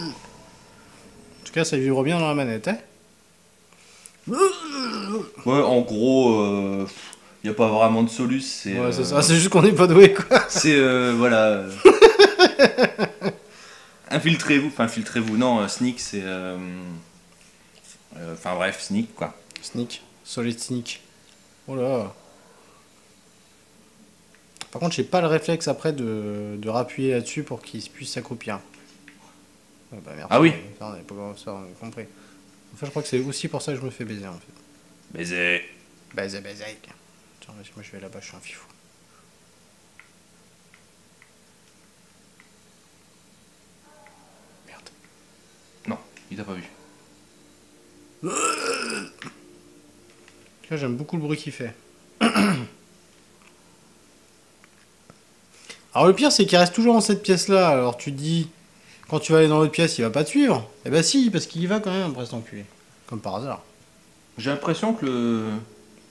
En tout cas, ça vibre bien dans la manette, hein. Ouais, en gros, il n'y a pas vraiment de soluce. C'est Ouais, c'est ça, c'est juste qu'on n'est pas doué, quoi. c'est voilà. Infiltrez-vous, enfin infiltrez-vous, non, sneak c'est. Enfin bref, sneak quoi. Sneak, solid sneak. Oh là. Par contre, j'ai pas le réflexe après de rappuyer là-dessus pour qu'il puisse s'accroupir. Ah, bah, merci. Ah oui. Ça, on avait pas ça, on avait compris. En fait, je crois que c'est aussi pour ça que je me fais baiser, en fait. Baiser. Baiser, baiser. Tiens, moi je vais là-bas, je suis un fifou. Merde. Non, il t'a pas vu. Là, j'aime beaucoup le bruit qu'il fait. Alors le pire, c'est qu'il reste toujours dans cette pièce-là. Alors tu te dis, quand tu vas aller dans l'autre pièce, il va pas te suivre. Eh ben si, parce qu'il y va quand même après cet enculé. Comme par hasard. J'ai l'impression que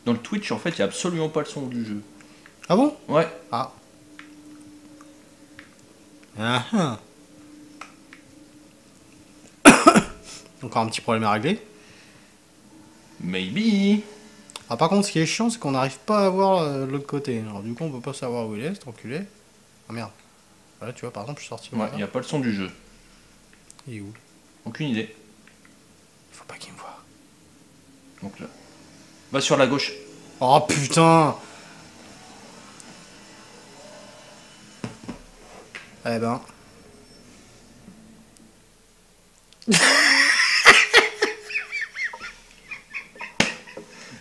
dans le Twitch en fait il y a absolument pas le son du jeu. Ah bon? Ouais. Ah. Ah ah. Encore un petit problème à régler. Maybe. Ah, par contre, ce qui est chiant, c'est qu'on n'arrive pas à voir l'autre côté. Alors, du coup, on peut pas savoir où il est, cet enculé. Ah merde. Voilà, tu vois, par exemple, je suis sorti. Ouais, il n'y a pas le son du jeu. Il est où? Aucune idée. Faut pas qu'il me voie. Donc là. Va sur la gauche. Oh putain! Eh ben.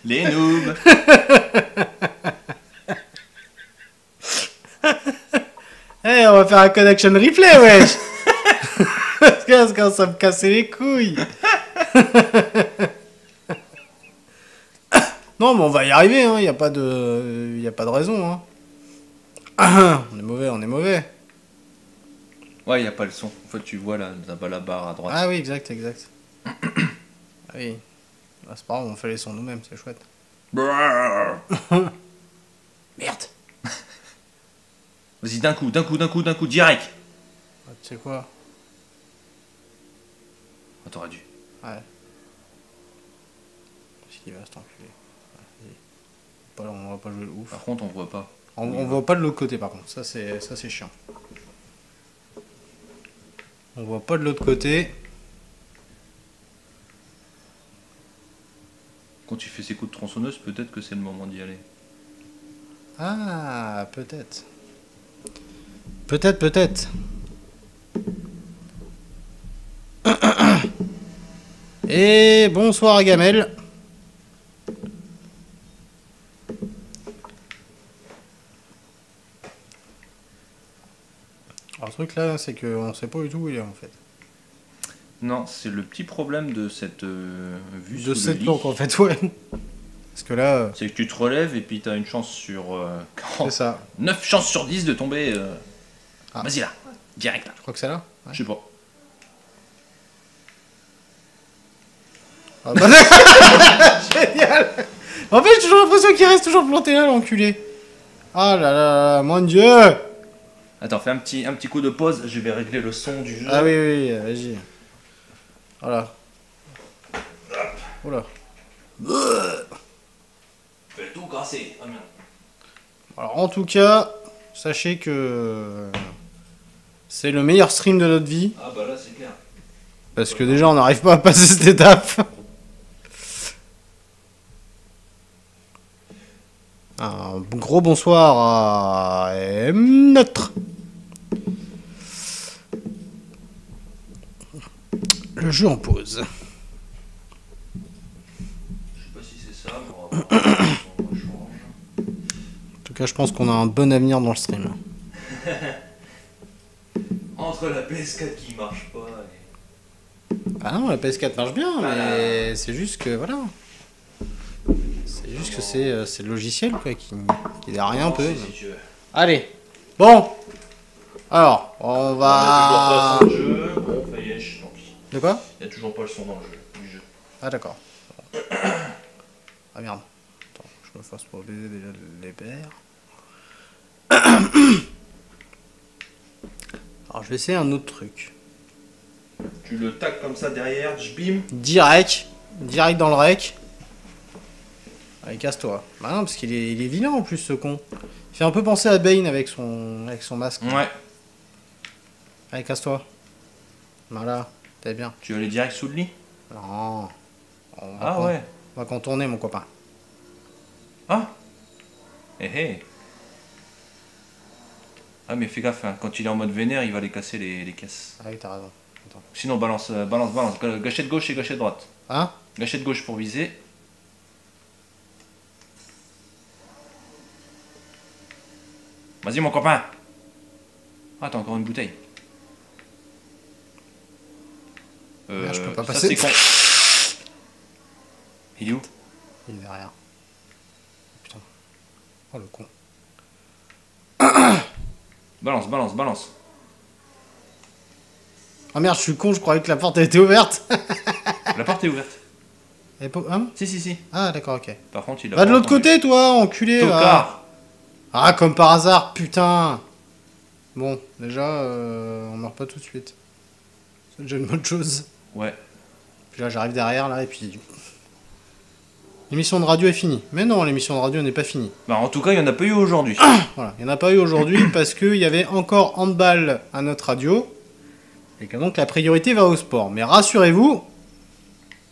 Les noobs. Eh, on va faire un connection replay, wesh! Parce que ça me cassait les couilles! Non, mais on va y arriver, hein. Y a pas de raison, hein. On est mauvais, on est mauvais. Ouais, il n'y a pas le son. En fait, tu vois là-bas la barre à droite. Ah oui, exact, exact. Ah oui. Ah, c'est pas grave, on fait les sons nous-mêmes, c'est chouette. Brrr. Merde! Vas-y, d'un coup, direct. Ah, tu sais quoi? Ah, t'aurais dû. Ouais. Qu'est-ce qu'il va, cet enculé? Ouais, vas-y. On va pas jouer le ouf. Par contre, on voit pas. On voit pas de l'autre côté, par contre. Ça, c'est chiant. On voit pas de l'autre côté. Quand tu fais ces coups de tronçonneuse, peut-être que c'est le moment d'y aller. Ah, peut-être. Peut-être. Et bonsoir Gamel. Alors le truc là, c'est qu'on sait pas du tout où il est en fait. Non, c'est le petit problème de cette vue De sous cette le lit. planque en fait, ouais. Parce que là, C'est que tu te relèves et puis t'as une chance sur c'est ça. 9 chances sur 10 de tomber. Ah. Vas-y là, direct là. Je crois que c'est là. Ouais. Je sais pas. Ah bah génial. En fait, j'ai toujours l'impression qu'il reste toujours planté là, l'enculé. Ah là là, mon dieu. Attends, fais un petit coup de pause, je vais régler le son du jeu. Ah oui, vas-y. Voilà. Oula. Fais tout casser. Ah merde. Alors en tout cas, sachez que c'est le meilleur stream de notre vie. Ah bah là c'est clair. Parce que déjà on n'arrive pas à passer cette étape. Un gros bonsoir à Notre. Le jeu en pause. Je sais pas si c'est ça, mais on va voir. On change. En tout cas, je pense qu'on a un bon avenir dans le stream. Entre la PS4 qui marche pas et... Ah non, la PS4 marche bien, mais c'est juste que voilà. C'est juste que c'est le logiciel quoi, qui derrière un peu. Si tu veux. Allez, bon. Alors, on Il y a va. toujours pas le son de jeu. Bon, ça y est, tant pis. De quoi? Il y a toujours pas le son dans le jeu, du jeu. Ah d'accord. Ah merde. Attends, je me fasse pour baiser déjà les pères. Alors je vais essayer un autre truc. Tu le tacs comme ça derrière, bim. Direct dans le rec. Allez, casse-toi. Bah non, parce qu'il est vilain en plus ce con. Il fait un peu penser à Bane avec son masque. Ouais. Allez, casse-toi. Voilà, t'es bien. Tu veux aller direct sous le lit? Non. On va Ah ouais. On va contourner mon copain. Ah. Eh eh. Ah mais fais gaffe, hein. Quand il est en mode vénère, il va les casser les caisses. Ah oui, t'as raison. Attends. Sinon balance. Gâchette gauche et gâchette droite. Hein? Gâchette gauche pour viser. Vas-y mon copain. Ah t'as encore une bouteille. Merde, je peux pas ça, passer. c'est con. Il est où? Il est derrière. Putain. Oh le con. Balance. Ah merde, je suis con, je croyais que la porte était ouverte. La porte est ouverte. Elle est pas... Hein? Si. Ah d'accord, ok. Par contre, il a Va pas de l'autre entendu. côté, toi, enculé. Va. Tocard. Ah, comme par hasard, putain. Bon, déjà, on meurt pas tout de suite. C'est déjà une bonne chose. Ouais. Puis là, j'arrive derrière, là, et puis... L'émission de radio est finie. Mais non, l'émission de radio n'est pas finie. Bah, en tout cas, il n'y en a pas eu aujourd'hui. Voilà, il n'y en a pas eu aujourd'hui parce qu'il y avait encore handball à notre radio. Et que donc la priorité va au sport. Mais rassurez-vous,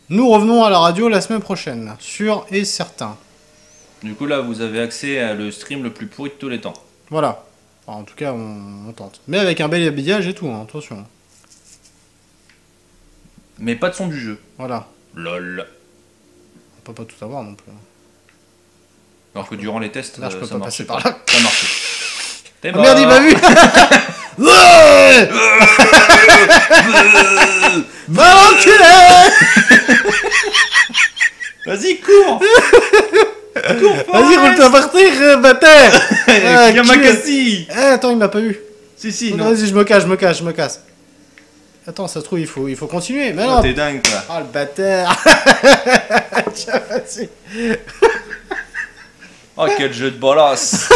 nous revenons à la radio la semaine prochaine. Sûr et certain. Du coup, là, vous avez accès à le stream le plus pourri de tous les temps. Voilà. Enfin, en tout cas, on tente. Mais avec un bel habillage et tout, hein, attention. Mais pas de son du jeu. Voilà. LOL. On peut pas tout avoir non plus. Alors que durant les tests, Là, je peux ça pas marchait passer par pas. là. Ça marchait. T'es Ah merde, il m'a vu. Ouais. Va l'enculer. Vas-y, cours. Cours, Vas-y, roule-toi par terre, bâtard. Yamakasi. Attends, il m'a pas eu. Si, Non, non. vas-y, je me casse. Attends, ça se trouve, il faut continuer. Mais Oh, non. t'es dingue, toi. Ah, le bâtard. Tiens, vas-y. Oh, quel jeu de bolasse.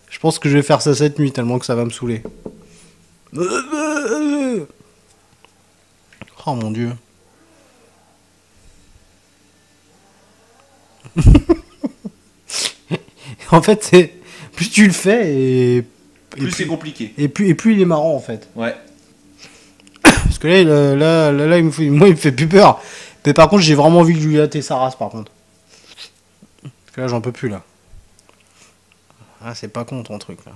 Je pense que je vais faire ça cette nuit, tellement que ça va me saouler. Oh mon dieu. En fait, c'est plus tu le fais Plus c'est compliqué. et plus il est marrant en fait. Ouais. Parce que là, il me fait plus peur. Mais par contre, j'ai vraiment envie de lui hâter sa race par contre. Parce que là, j'en peux plus là. Ah, c'est pas con ton truc là.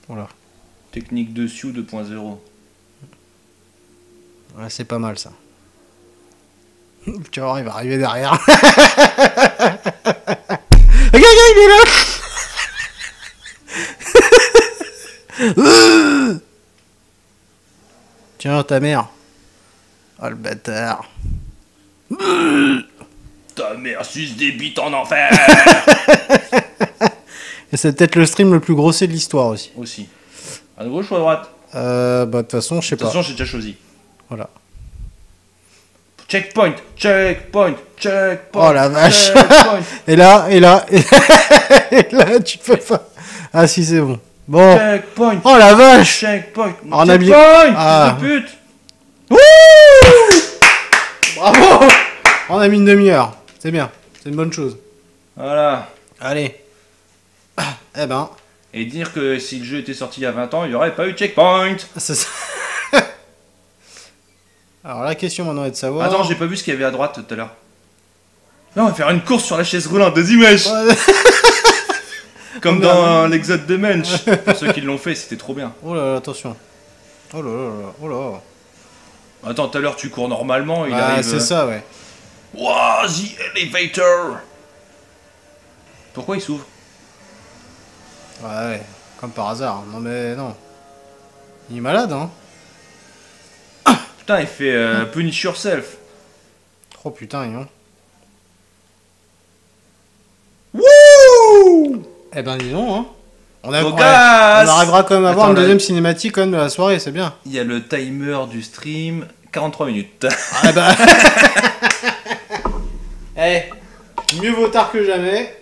Voilà. Technique de Sioux 2.0. Ouais, c'est pas mal ça. Tu vas voir, il va arriver derrière. Regarde, il est là. Tiens, ta mère. Oh le bâtard. Ta mère suce des bites en enfer. Et c'est peut-être le stream le plus grossier de l'histoire aussi. Aussi. À gauche ou à droite? Bah de toute façon, je sais De toute pas. façon, j'ai déjà choisi. Voilà. Checkpoint. Oh la vache. Checkpoint. Et là, et là, tu peux pas. Ah si, c'est bon. Bon. Checkpoint. Oh la vache. Checkpoint. On a bien- Checkpoint. Ah. Fils de pute. Bravo. On a mis une demi-heure. C'est bien. C'est une bonne chose. Voilà. Allez. Eh ben. Et dire que si le jeu était sorti il y a 20 ans, il n'y aurait pas eu checkpoint. c'est ça. Alors la question maintenant est de savoir. Attends, j'ai pas vu ce qu'il y avait à droite tout à l'heure. Non, on va faire une course sur la chaise roulante de Dimash. Ouais. Comme dans l'exode de Mensch. Pour ceux qui l'ont fait, c'était trop bien. Oh là là, attention. Oh là là là, oh là. Attends, tout à l'heure tu cours normalement, il Ah, arrive. c'est ça, ouais. Wow, the elevator. Pourquoi il s'ouvre? Ouais, comme par hasard. Non mais non. Il est malade, hein. Putain, il fait punish yourself. Oh putain, hein. Wouh! Eh ben dis donc, hein. On Bogas. arrivera quand même à avoir Attends, une là- deuxième cinématique quand même de la soirée, c'est bien. Il y a le timer du stream, 43 minutes. Ah bah. Eh, mieux vaut tard que jamais.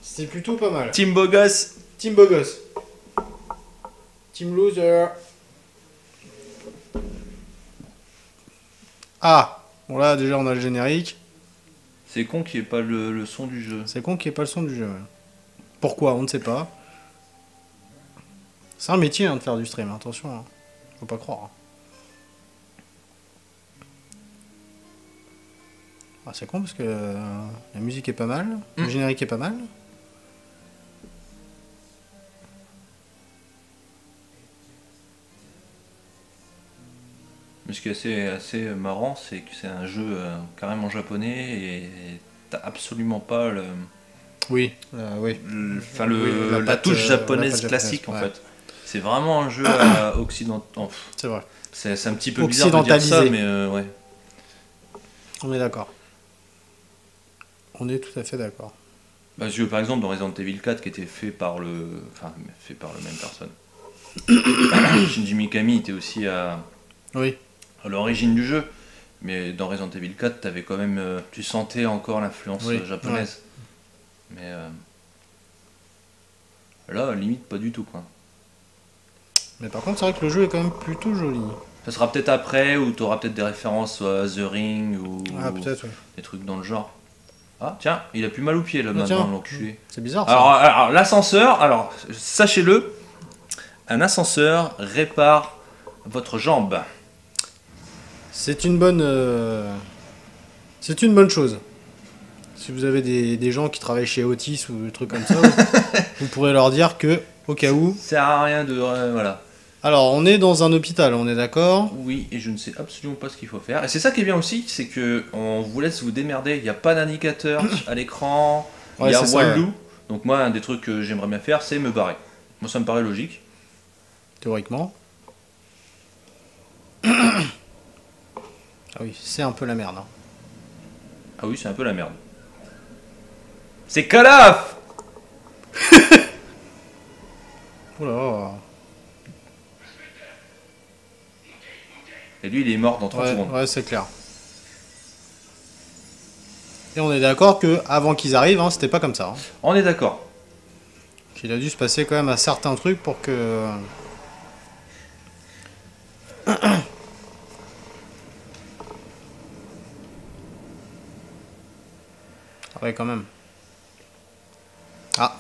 C'est plutôt pas mal. Team Bogas. Team Bogos. Team Loser. Ah, bon là déjà on a le générique. C'est con qu'il n'y ait pas le son du jeu. C'est con qu'il n'y ait pas le son du jeu. Ouais. Pourquoi? On ne sait pas. C'est un métier hein, de faire du stream, attention. Hein. Faut pas croire. Ah, c'est con parce que la musique est pas mal, le générique est pas mal. Mais ce qui est assez marrant, c'est que c'est un jeu carrément japonais et t'as absolument pas Oui, oui. enfin, Oui, la la patte, touche la japonaise patte classique japonaise, en ouais. fait. C'est vraiment un jeu occidental. C'est vrai. C'est un petit peu bizarre de dire ça, Occidentalisé. mais ouais. On est d'accord. On est tout à fait d'accord. Parce que par exemple dans Resident Evil 4 qui était fait par la même personne. Shinji Mikami était aussi à Oui. l'origine du jeu, mais dans Resident Evil 4 t'avais quand même, tu sentais encore l'influence Oui, japonaise. Mais Là, limite, pas du tout, quoi. Mais par contre, c'est vrai que le jeu est quand même plutôt joli. Ça sera peut-être après, ou tu auras peut-être des références à The Ring, ou Ah, peut-être, oui. des trucs dans le genre. Ah, tiens, il a plus mal au pied, là, Ah, maintenant, tiens. l'enculé. C'est bizarre, ça. Alors l'ascenseur, alors, sachez-le, un ascenseur répare votre jambe. C'est une bonne... C'est une bonne chose. Si vous avez des gens qui travaillent chez Otis ou des trucs comme ça, vous pourrez leur dire que, au cas où... Ça sert à rien de... voilà. Alors, on est dans un hôpital, on est d'accord? Oui, et je ne sais absolument pas ce qu'il faut faire. Et c'est ça qui est bien aussi, c'est que on vous laisse vous démerder. Il n'y a pas d'indicateur à l'écran. Ouais, Il y a c'est ça, Waldo. ouais. Donc moi, un des trucs que j'aimerais bien faire, c'est me barrer. Moi, ça me paraît logique. Théoriquement. Ah oui, c'est un peu la merde. Hein. Ah oui, c'est un peu la merde. C'est Call of. Oula. Et lui, il est mort dans 30 secondes. Ouais, c'est clair. Et on est d'accord que avant qu'ils arrivent, hein, c'était pas comme ça. Hein. On est d'accord. Qu'il a dû se passer quand même à certains trucs pour que... Ah ouais, quand même. Ah.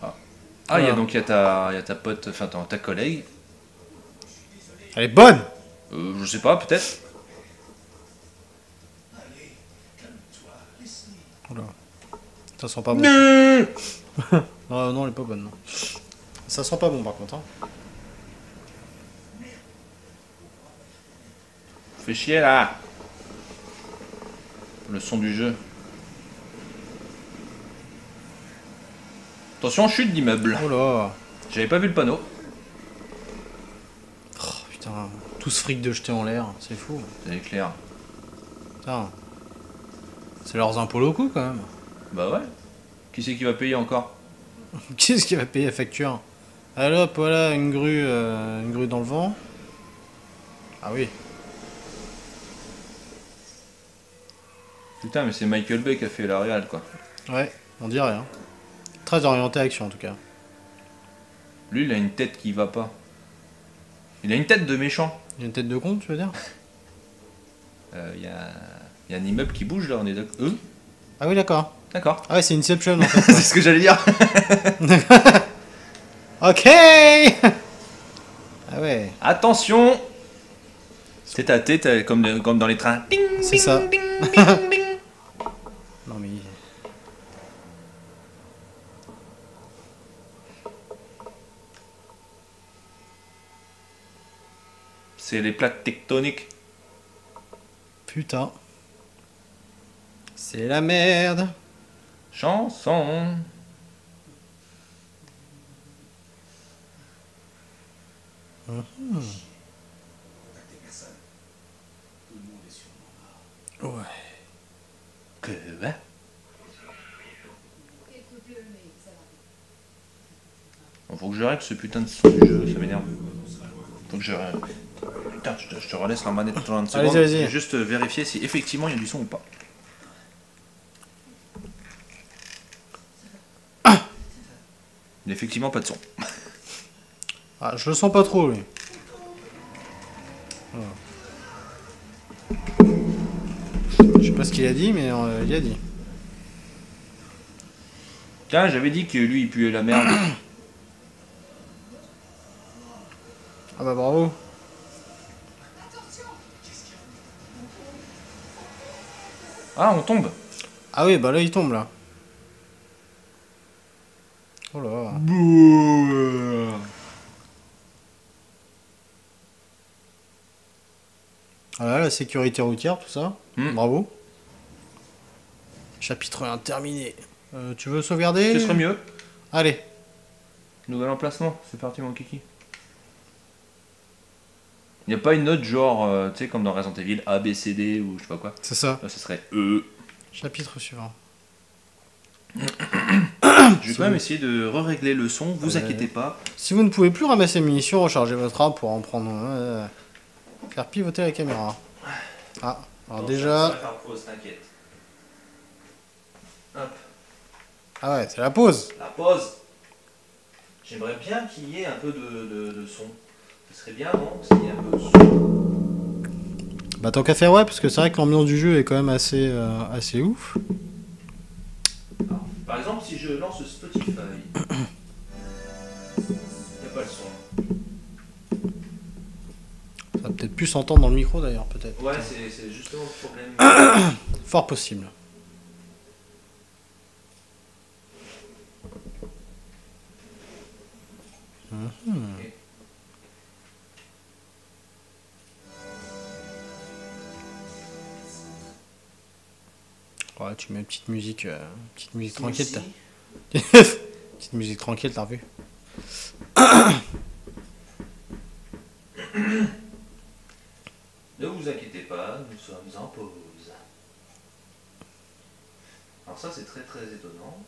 Ah, Voilà. il y a ta pote, enfin ta collègue. Elle est bonne. Je sais pas, peut-être. Oula. Ça sent pas bon. Non, non, elle est pas bonne. Non. Ça sent pas bon par contre. Hein. Fais chier là. Le son du jeu. Attention, chute d'immeuble. Oh là. J'avais pas vu le panneau. Oh, putain, tout ce fric de jeter en l'air, c'est fou. C'est clair. Putain. C'est leurs impôts locaux quand même. Bah ouais. Qui c'est qui va payer encore? Qui est-ce qui va payer la facture? Allez hop, voilà, une grue dans le vent. Ah oui. Putain, mais c'est Michael Bay qui a fait la réal, quoi. Ouais, on dirait. Hein. Très orienté action en tout cas. Lui, il a une tête qui va pas. Il a une tête de méchant. Il y a une tête de con, tu veux dire? Il y a un immeuble qui bouge là, on est d'accord. Ah oui, d'accord. D'accord. Ah ouais, c'est Inception en fait. C'est ce que j'allais dire. Ok. Ah ouais. Attention. C'est ta tête comme dans les trains. Ding, C'est ding, ça. ding, ding, ding. Non mais... C'est les plaques tectoniques. Putain. C'est la merde. Chanson. Ouais. Que va? Faut que je règle ce putain de son du jeu, ça m'énerve. Faut que je... Putain, je te relaisse la manette pendant 30 secondes. Allez-y, Je vas-y. vais juste vérifier si effectivement il y a du son ou pas. Il n'y a effectivement pas de son. Ah, je le sens pas trop lui. Je sais pas ce qu'il a dit, mais il a dit. Tiens, j'avais dit que lui il puait la merde. Ah bah bravo. Ah, on tombe. Ah oui, bah là il tombe là. Oh là. Voilà, la sécurité routière, tout ça. Bravo. Chapitre 1 terminé. Tu veux sauvegarder? Ce serait mieux. Allez. Nouvel emplacement, c'est parti mon kiki. Il n'y a pas une note genre, tu sais, comme dans Resident Evil, A, B, C, D ou je sais pas quoi. C'est ça. Là, ce serait E. Chapitre suivant. Je vais quand même essayer de régler le son, vous inquiétez pas. Si vous ne pouvez plus ramasser munitions, rechargez votre arme pour en prendre... faire pivoter la caméra. Ah, alors déjà... Ça va faire pause, t'inquiète. Hop, Ah ouais, c'est la pause. la pause. J'aimerais bien qu'il y ait un peu de son. Ce serait bien, non, s'il y ait un peu de son. Bah tant qu'à faire, ouais, parce que c'est vrai que l'ambiance du jeu est quand même assez ouf. Alors, par exemple, si je lance Spotify, il n'y a pas le son. Ça va peut-être plus s'entendre dans le micro d'ailleurs, peut-être. Ouais, c'est justement le problème. Fort possible. Ok. Ouais, tu mets une petite musique tranquille, Ici. petite musique tranquille, t'as vu. Ne vous inquiétez pas, nous sommes en pause. Alors ça, c'est très très étonnant.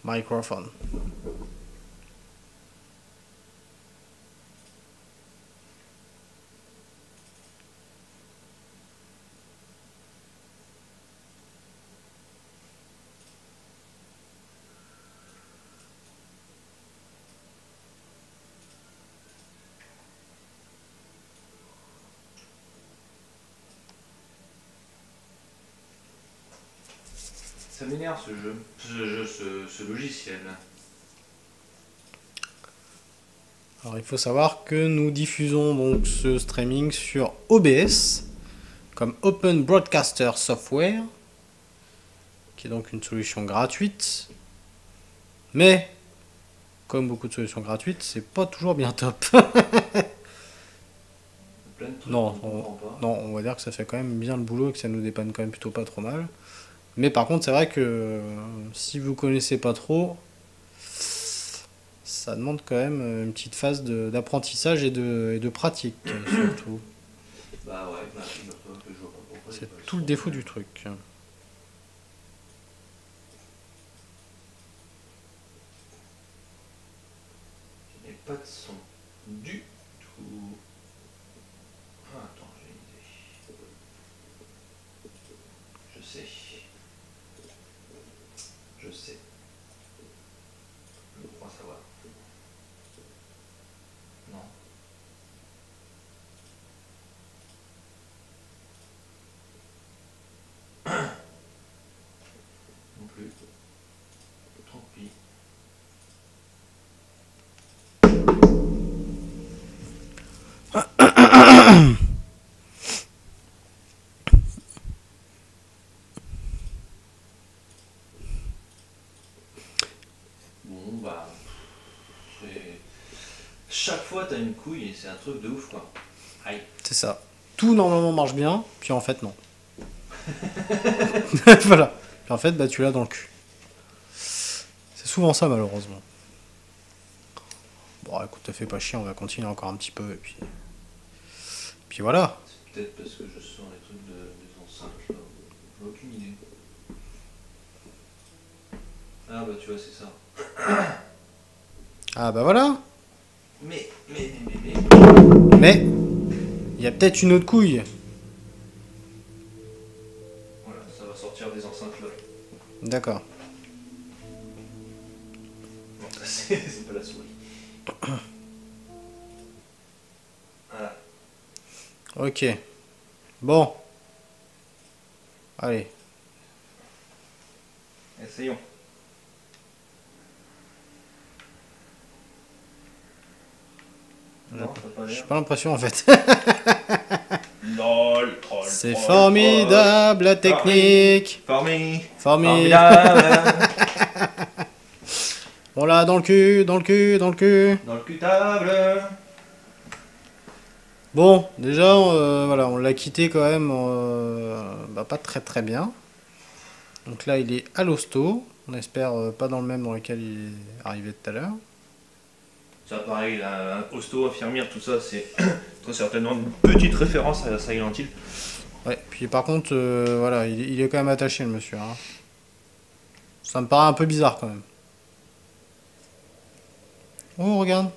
Microphone. Ça m'énerve ce jeu, ce logiciel. Alors il faut savoir que nous diffusons donc ce streaming sur OBS, comme Open Broadcaster Software, qui est donc une solution gratuite. Mais, comme beaucoup de solutions gratuites, c'est pas toujours bien top. Plein de trucs Non, qu'on comprend pas. Non, on va dire que ça fait quand même bien le boulot et que ça nous dépanne quand même plutôt pas trop mal. Mais par contre, c'est vrai que si vous connaissez pas trop, ça demande quand même une petite phase d'apprentissage et de pratique, surtout. Bah ouais, bah figure-toi que je vois pas pourquoi. C'est tout le défaut du truc. Je n'ai pas de son du tout. Ah, attends, j'ai une idée. Je sais. Je sais. Je crois savoir. Non. Non plus. Tant pis. Bon, bah. Chaque fois, t'as une couille et c'est un truc de ouf, quoi. Aïe. C'est ça. Tout normalement marche bien, puis en fait non. Voilà. Puis en fait, bah tu l'as dans le cul. C'est souvent ça malheureusement. Bon, écoute, te fais pas chier, on va continuer encore un petit peu et puis voilà. C'est peut-être parce que je sens les trucs des enceintes, là. J'ai aucune idée. Ah bah tu vois, c'est ça. Ah bah voilà. Mais. Mais il y a peut-être une autre couille. Voilà, ça va sortir des enceintes là. D'accord. Non, c'est pas la souris. Voilà. Ok. Bon. Allez. Essayons. Non, ça a pas J'ai l'air. pas l'impression en fait. LOL, troll. C'est troll, formidable la technique. Formidable. On l'a dans le cul, dans le cul, dans le cul. Dans le cul-table. Bon, déjà, voilà, on l'a quitté quand même bah, pas très très bien. Donc là, il est à l'hosto. On espère pas dans le même dans lequel il est arrivé tout à l'heure. Ça pareil, la hosto, infirmière, tout ça, c'est très certainement une petite référence à Silent Hill. Ouais, puis par contre, voilà, il est quand même attaché le monsieur. Hein. Ça me paraît un peu bizarre quand même. Oh, regarde.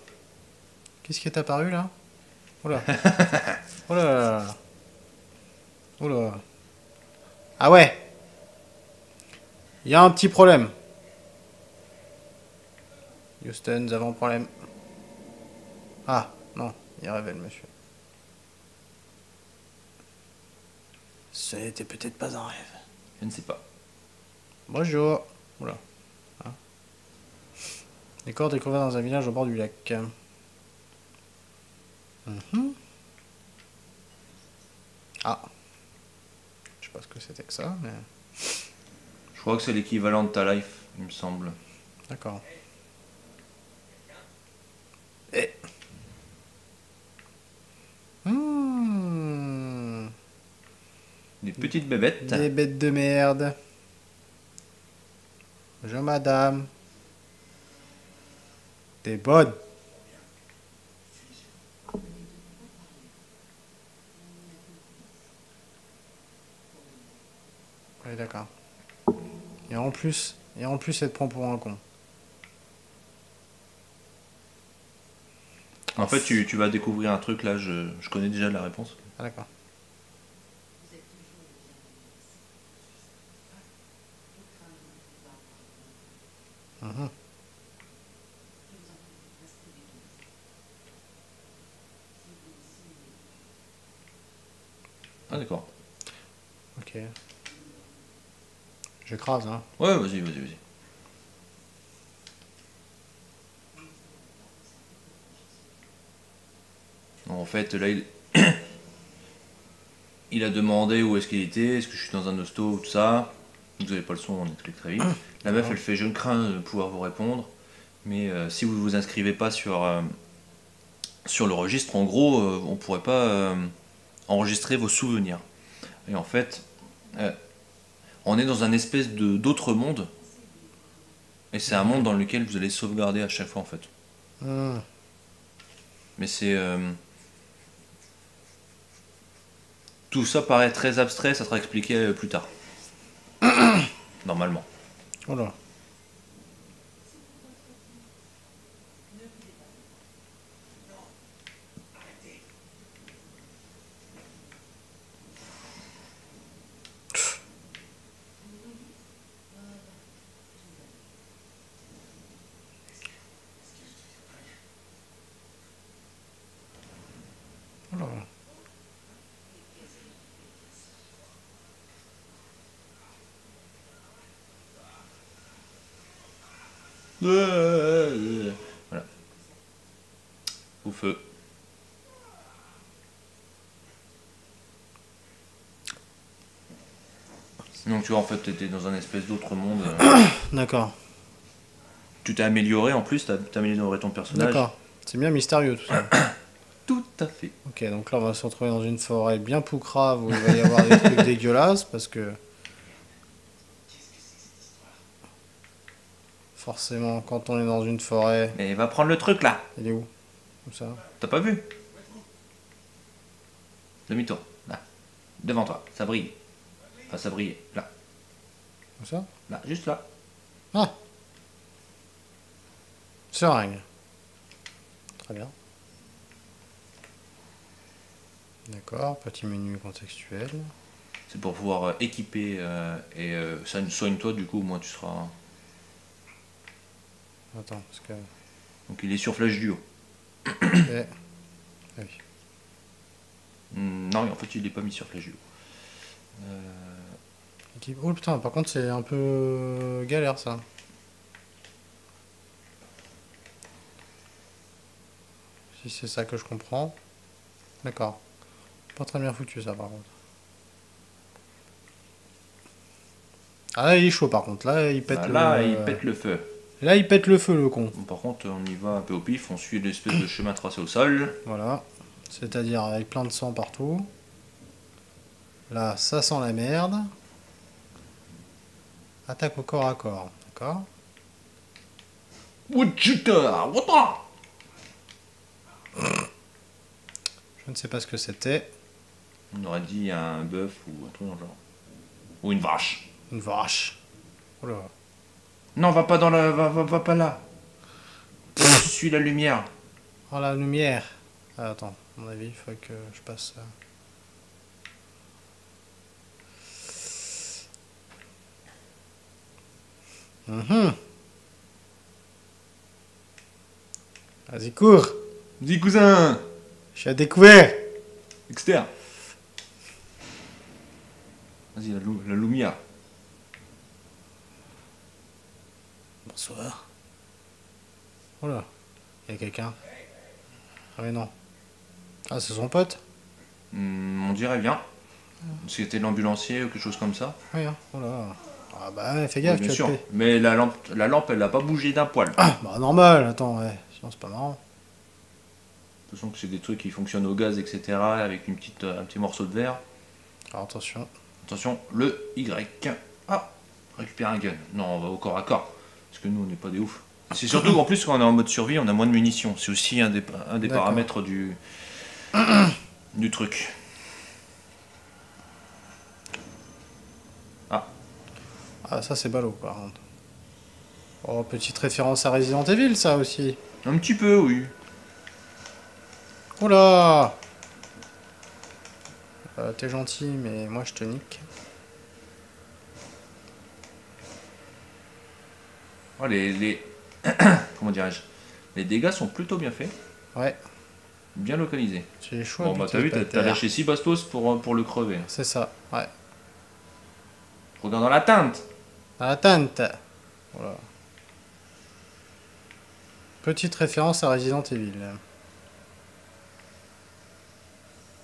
Qu'est-ce qui est apparu là? Oh là. Oh là là là. Oh là. Ah ouais. Il y a un petit problème. Houston, nous avons un problème. Ah, non. Il révèle, monsieur. Ce n'était peut-être pas un rêve. Je ne sais pas. Bonjour. Oula. Ah. Les corps découverts dans un village au bord du lac. Ah. Je sais pas ce que c'était que ça, mais... Je crois que c'est l'équivalent de ta life, il me semble. D'accord. Eh. Des petites bébêtes. Des bêtes de merde. Bonjour madame. T'es bonne. Oui, d'accord. Et en plus, elle te prend pour un con. En fait, tu vas découvrir un truc là, je connais déjà la réponse. Ah d'accord. Ah d'accord. Ok. J'écrase, hein. Ouais, vas-y, vas-y, vas-y. En fait, là, il a demandé où est-ce qu'il était, est-ce que je suis dans un hosto, tout ça. Vous n'avez pas le son, on est très vite. La meuf, elle fait, je ne crains de pouvoir vous répondre, mais si vous ne vous inscrivez pas sur le registre, en gros, on ne pourrait pas enregistrer vos souvenirs. Et en fait, on est dans un espèce d'autre monde, et c'est un monde dans lequel vous allez sauvegarder à chaque fois, en fait. Mais c'est... tout ça paraît très abstrait, ça sera expliqué plus tard. Normalement. Oh là. Oh là. Voilà. Au feu. Donc tu vois, en fait, t'étais dans un espèce d'autre monde. D'accord. Tu t'es amélioré en plus, t'as amélioré ton personnage. D'accord. C'est bien mystérieux tout ça. Tout à fait. Ok, donc là on va se retrouver dans une forêt bien poucrave où il va y avoir des trucs dégueulasses parce que... Forcément, quand on est dans une forêt... Mais va prendre le truc là. Il est où? Comme ça. T'as pas vu? Demi-tour. Là. Devant toi. Ça brille. Enfin, ça brille. Là. Comme ça? Là. Juste là. Ah! Seringue. Très bien. D'accord, petit menu contextuel. C'est pour pouvoir équiper et soigne-toi, du coup, moi tu seras. Attends, parce que... Donc il est sur Flash Duo. Eh. Ah oui. Non, en fait il est pas mis sur Flash Duo. Oh putain, par contre c'est un peu galère ça. Si c'est ça que je comprends. D'accord. Pas très bien foutu ça par contre. Ah là il est chaud par contre, là il pète il pète le feu. Là il pète le feu le con. Par contre on y va un peu au pif, on suit l'espèce de chemin tracé au sol. Voilà. C'est-à-dire avec plein de sang partout. Là ça sent la merde. Attaque au corps à corps, d'accord. Je ne sais pas ce que c'était. On aurait dit un bœuf ou un truc dans le genre. Ou une vache. Une vache. Oh là. Non, va pas dans la. Va pas là. suis la lumière. Oh, la lumière. Ah, attends, à mon avis, il faut que je passe... Vas-y, cours. Dis cousin. Je suis à découvert. Externe. Vas-y, la lumière. Bonsoir. Oh là, il y a quelqu'un. Ah mais non. Ah, c'est son pote. On dirait bien. C'était l'ambulancier ou quelque chose comme ça. Oui, hein. Oh là. Ah bah ouais, fais gaffe, Oui, bien tu vas sûr. te payer. Mais la lampe, elle n'a pas bougé d'un poil. Ah, bah normal, attends, ouais. Sinon c'est pas marrant. De toute façon, que c'est des trucs qui fonctionnent au gaz, etc. Avec un petit morceau de verre. Alors attention. Attention, le Y. Ah, récupère un gun. Non, on va au corps à corps. Parce que nous, on n'est pas des oufs. C'est surtout qu'en plus, quand on est en mode survie, on a moins de munitions. C'est aussi un des paramètres du truc. Ah, Ah, ça c'est ballot par contre. Oh, petite référence à Resident Evil, ça aussi. un petit peu, oui. Oh là. T'es gentil, mais moi je te nique. Oh, comment dirais-je? Les dégâts sont plutôt bien faits. Ouais, Bien localisés. j'ai chaud. Bon, bah t'as vu, t'as lâché 6 bastos pour le crever. C'est ça, ouais. Regarde dans la teinte. Attente. Voilà. Petite référence à Resident Evil.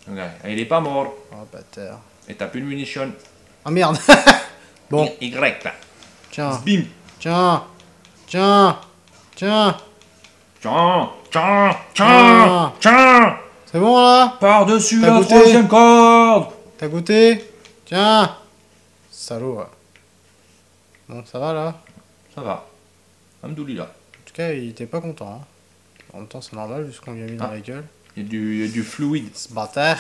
Regarde, il est pas mort. Oh bâtard. Et t'as plus de munitions. Oh merde. Bon, Y là. tiens, Bim. tiens, tiens, tiens. Tiens, tiens, tiens, Ah. tiens. C'est bon là? Par-dessus T'as la goûté? troisième corde. T'as goûté? Tiens. Salaud. Ouais. Bon, ça va là? Ça va. Hamdoulillah. En tout cas, il était pas content. Hein. En même temps, c'est normal vu ce qu'on lui a mis dans Ah. la gueule. Il y a du fluide. Ce bâtard.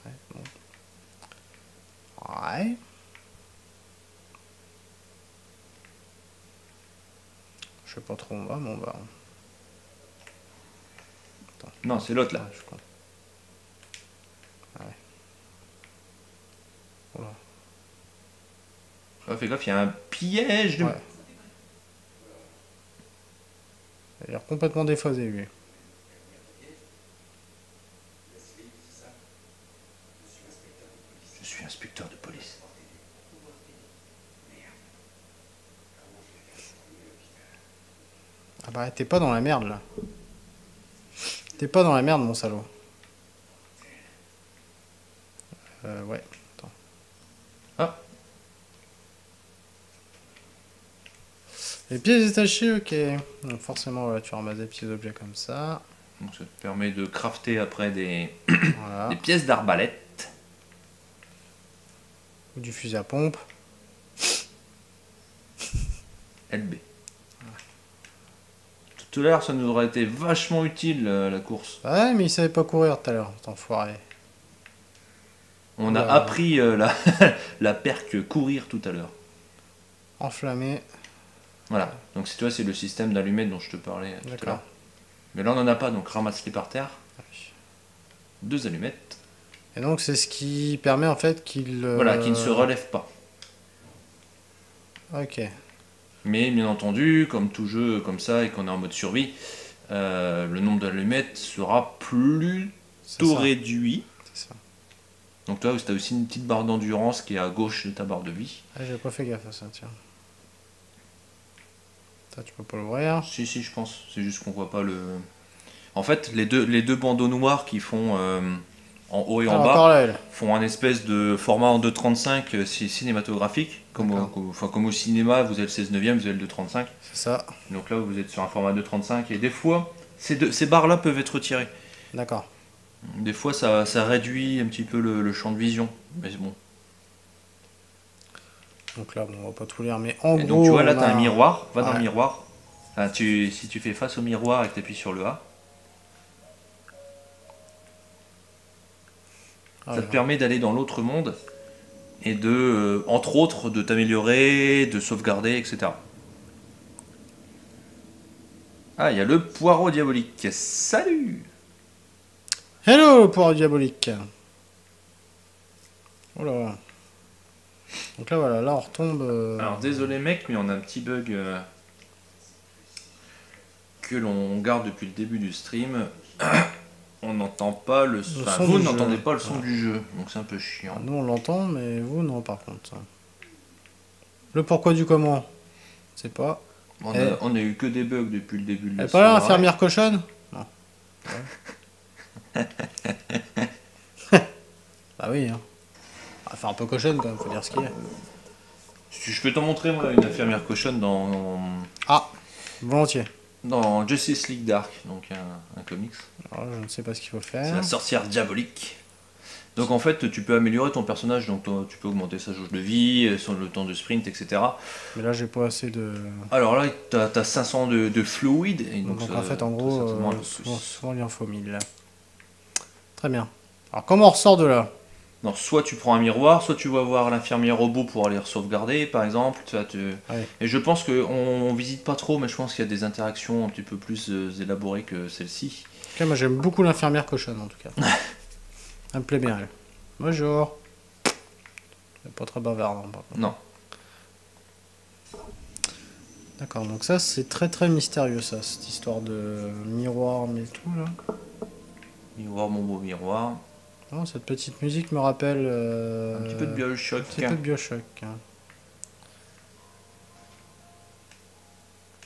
Ouais, bon. Ouais. Je sais pas trop où on va, mais on va. Attends. Non, c'est l'autre là. Ah, je suis con. Ouais. Oula. Ah, fais gaffe, il y a un piège de... Ouais. Il a l'air complètement déphasé, lui. Je suis inspecteur de police. Ah bah, t'es pas dans la merde, là. T'es pas dans la merde, mon salaud. Ouais. Attends. Ah, Les pièces détachées, ok. Donc forcément, voilà, tu ramasses des petits objets comme ça. donc ça te permet de crafter après des Voilà. pièces d'arbalète. Ou du fusil à pompe. LB. Tout à l'heure, ça nous aurait été vachement utile la course. Ouais, mais il savait pas courir tout à l'heure, cet enfoiré. On a Oula. appris la perque courir tout à l'heure. Enflammé. Voilà. Donc si tu vois, c'est le système d'allumette dont je te parlais tout à D'accord. l'heure. Mais là, on n'en a pas, donc ramasse-les par terre. 2 allumettes. Et donc, c'est ce qui permet en fait qu'il. Voilà, qui ne se relève pas. Ok. Mais bien entendu, comme tout jeu comme ça et qu'on est en mode survie, le nombre d'allumettes sera C'est plutôt ça. réduit. C'est ça. Donc toi, tu as aussi une petite barre d'endurance qui est à gauche de ta barre de vie. Ah, j'ai pas fait gaffe à ça, tiens. Ça, tu peux pas l'ouvrir. Si, si, je pense. C'est juste qu'on voit pas le... En fait, les deux bandeaux noirs qui font en haut et Ah, en bas encore là, elle. font un espèce de format en 2.35 cinématographique. D'accord. Comme au cinéma, vous avez le 16 neuvième, vous avez le 2.35. C'est ça. Donc là, vous êtes sur un format 2.35 et des fois, ces barres-là peuvent être retirées. D'accord. Des fois, ça réduit un petit peu le champ de vision. Mais bon. Donc là, bon, on va pas tout lire, mais en Et gros. donc tu vois, là, on tu as a- un miroir. Va dans Ouais. le miroir. Enfin, si tu fais face au miroir et que tu appuies sur le A, Ah, ça te ouais. permet d'aller dans l'autre monde et de, entre autres, de t'améliorer, de sauvegarder, etc. Ah, il y a le poireau diabolique. Salut! Hello, le poireau diabolique. Oh là. Donc là, voilà, là on retombe. Alors désolé mec, mais on a un petit bug que l'on garde depuis le début du stream. On n'entend pas le son. Enfin, vous n'entendez pas le son du jeu, donc c'est un peu chiant. Nous on l'entend, mais vous non par contre. Le pourquoi du comment, c'est pas. On a eu que des bugs depuis le début de la soirée. Pas là, l'infirmière cochonne? Non. Ouais. Bah oui, hein. Elle fait un peu cochonne quand même, faut dire ce qu'il y a. Je peux t'en montrer moi une infirmière cochonne dans. Ah, volontiers. Dans Justice League Dark, donc un comics. Alors, je ne sais pas ce qu'il faut faire. C'est la sorcière diabolique. Donc en fait, tu peux améliorer ton personnage, donc tu peux augmenter sa jauge de vie, le temps de sprint, etc. Mais là, j'ai pas assez de. Alors là, t'as 500 de fluide. Et donc en fait, en gros, souvent il en faut 1000. Très bien. Alors, comment on ressort de là? Non, soit tu prends un miroir, soit tu vas voir l'infirmière robot pour aller sauvegarder, par exemple. Ouais. Et je pense qu'on visite pas trop, mais je pense qu'il y a des interactions un petit peu plus élaborées que celle-ci. Ok, moi j'aime beaucoup l'infirmière cochonne en tout cas. Elle me plaît bien elle. Bonjour. Elle est pas très bavarde. Non. D'accord, donc ça c'est très très mystérieux ça, cette histoire de miroir mais tout là. Miroir, mon beau miroir. Non, cette petite musique me rappelle... un petit peu de Bioshock. Un petit peu de Bioshock.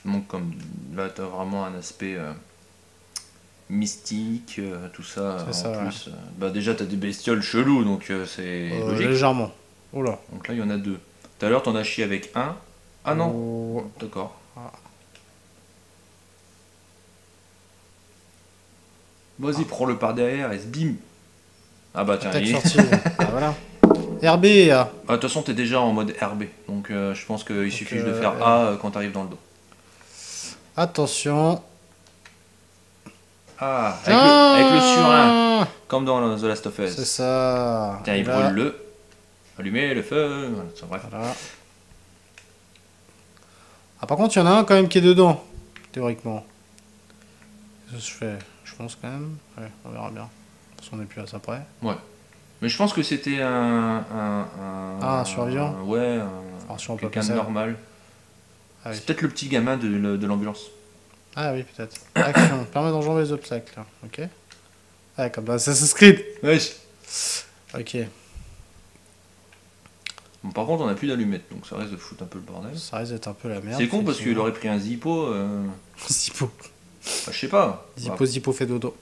Donc comme là t'as vraiment un aspect mystique, tout ça. Plus, bah déjà t'as des bestioles cheloues, donc c'est logique. Légèrement. Oh là. Donc là il y en a deux. Tout à l'heure t'en as chié avec un. Ah non. Oh. D'accord. Ah. Vas-y, prends-le par derrière et bim. Ah bah tiens, ah, voilà. RB. Ah, de toute façon, t'es déjà en mode RB, donc je pense qu'il suffit de faire A quand t'arrives dans le dos. Attention. Ah, avec le surin, comme dans The Last of Us. C'est ça. Tiens, il brûle le. Allumez le feu. Bref. Voilà. Ah, par contre, il y en a un quand même qui est dedans, théoriquement. Qu'est-ce que je fais? Je pense quand même. Ouais, on verra bien. On n'est plus à ça près. Ouais. Mais je pense que c'était un survivant. Ouais, quelqu'un de normal. Ah, oui. C'est peut-être le petit gamin de l'ambulance. Ah oui, peut-être. Action. Permet d'enjamber les obstacles. Ok. Ah, comme dans Assassin's Creed. Wesh. Ok. Bon, par contre, on n'a plus d'allumettes, donc ça risque de foutre un peu le bordel. Ça risque d'être un peu la merde. C'est con parce qu'il aurait pris un Zippo. Zippo. Bah, je sais pas. Zippo fait dodo.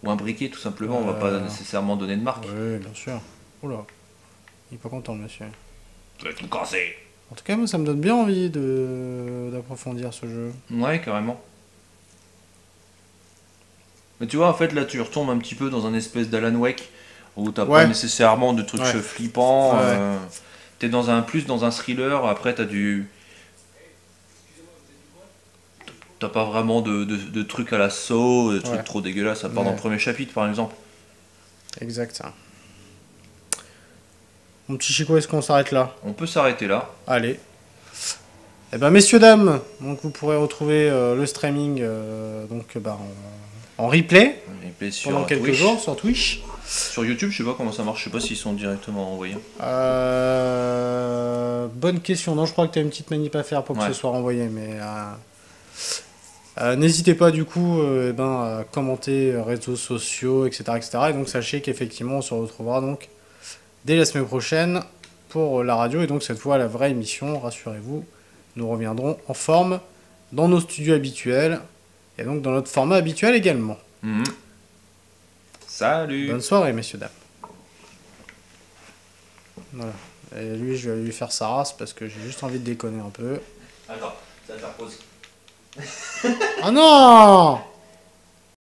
Ou un briquet tout simplement, on va pas nécessairement donner de marque. Oui, bien sûr. Oula, il est pas content le monsieur. Tu vas tout casser. En tout cas, moi ça me donne bien envie d'approfondir ce jeu. Ouais, carrément. Mais tu vois, en fait, là tu retombes un petit peu dans un espèce d'Alan Wake où t'as pas nécessairement de trucs flippants. T'es dans un thriller, après t'as du. T'as pas vraiment de trucs à la Saw, de trucs trop dégueulasses, à part dans le premier chapitre par exemple. Exact. Mon petit Chico, est-ce qu'on s'arrête là? On peut s'arrêter là. Allez. Eh ben messieurs, dames, donc vous pourrez retrouver le streaming en replay pendant quelques jours sur Twitch. Sur YouTube, je sais pas comment ça marche, je sais pas s'ils sont directement envoyés. Bonne question. Non, je crois que tu as une petite manip à faire pour que ce soit renvoyé, mais... n'hésitez pas du coup à commenter réseaux sociaux, etc., etc. Et donc sachez qu'effectivement on se retrouvera donc dès la semaine prochaine pour la radio. Et donc cette fois la vraie émission, rassurez-vous, nous reviendrons en forme dans nos studios habituels et donc dans notre format habituel également. Salut. Bonne soirée messieurs, dames. Voilà. Et lui je vais lui faire sa race parce que j'ai juste envie de déconner un peu. Attends, ça va faire pause. Oh non!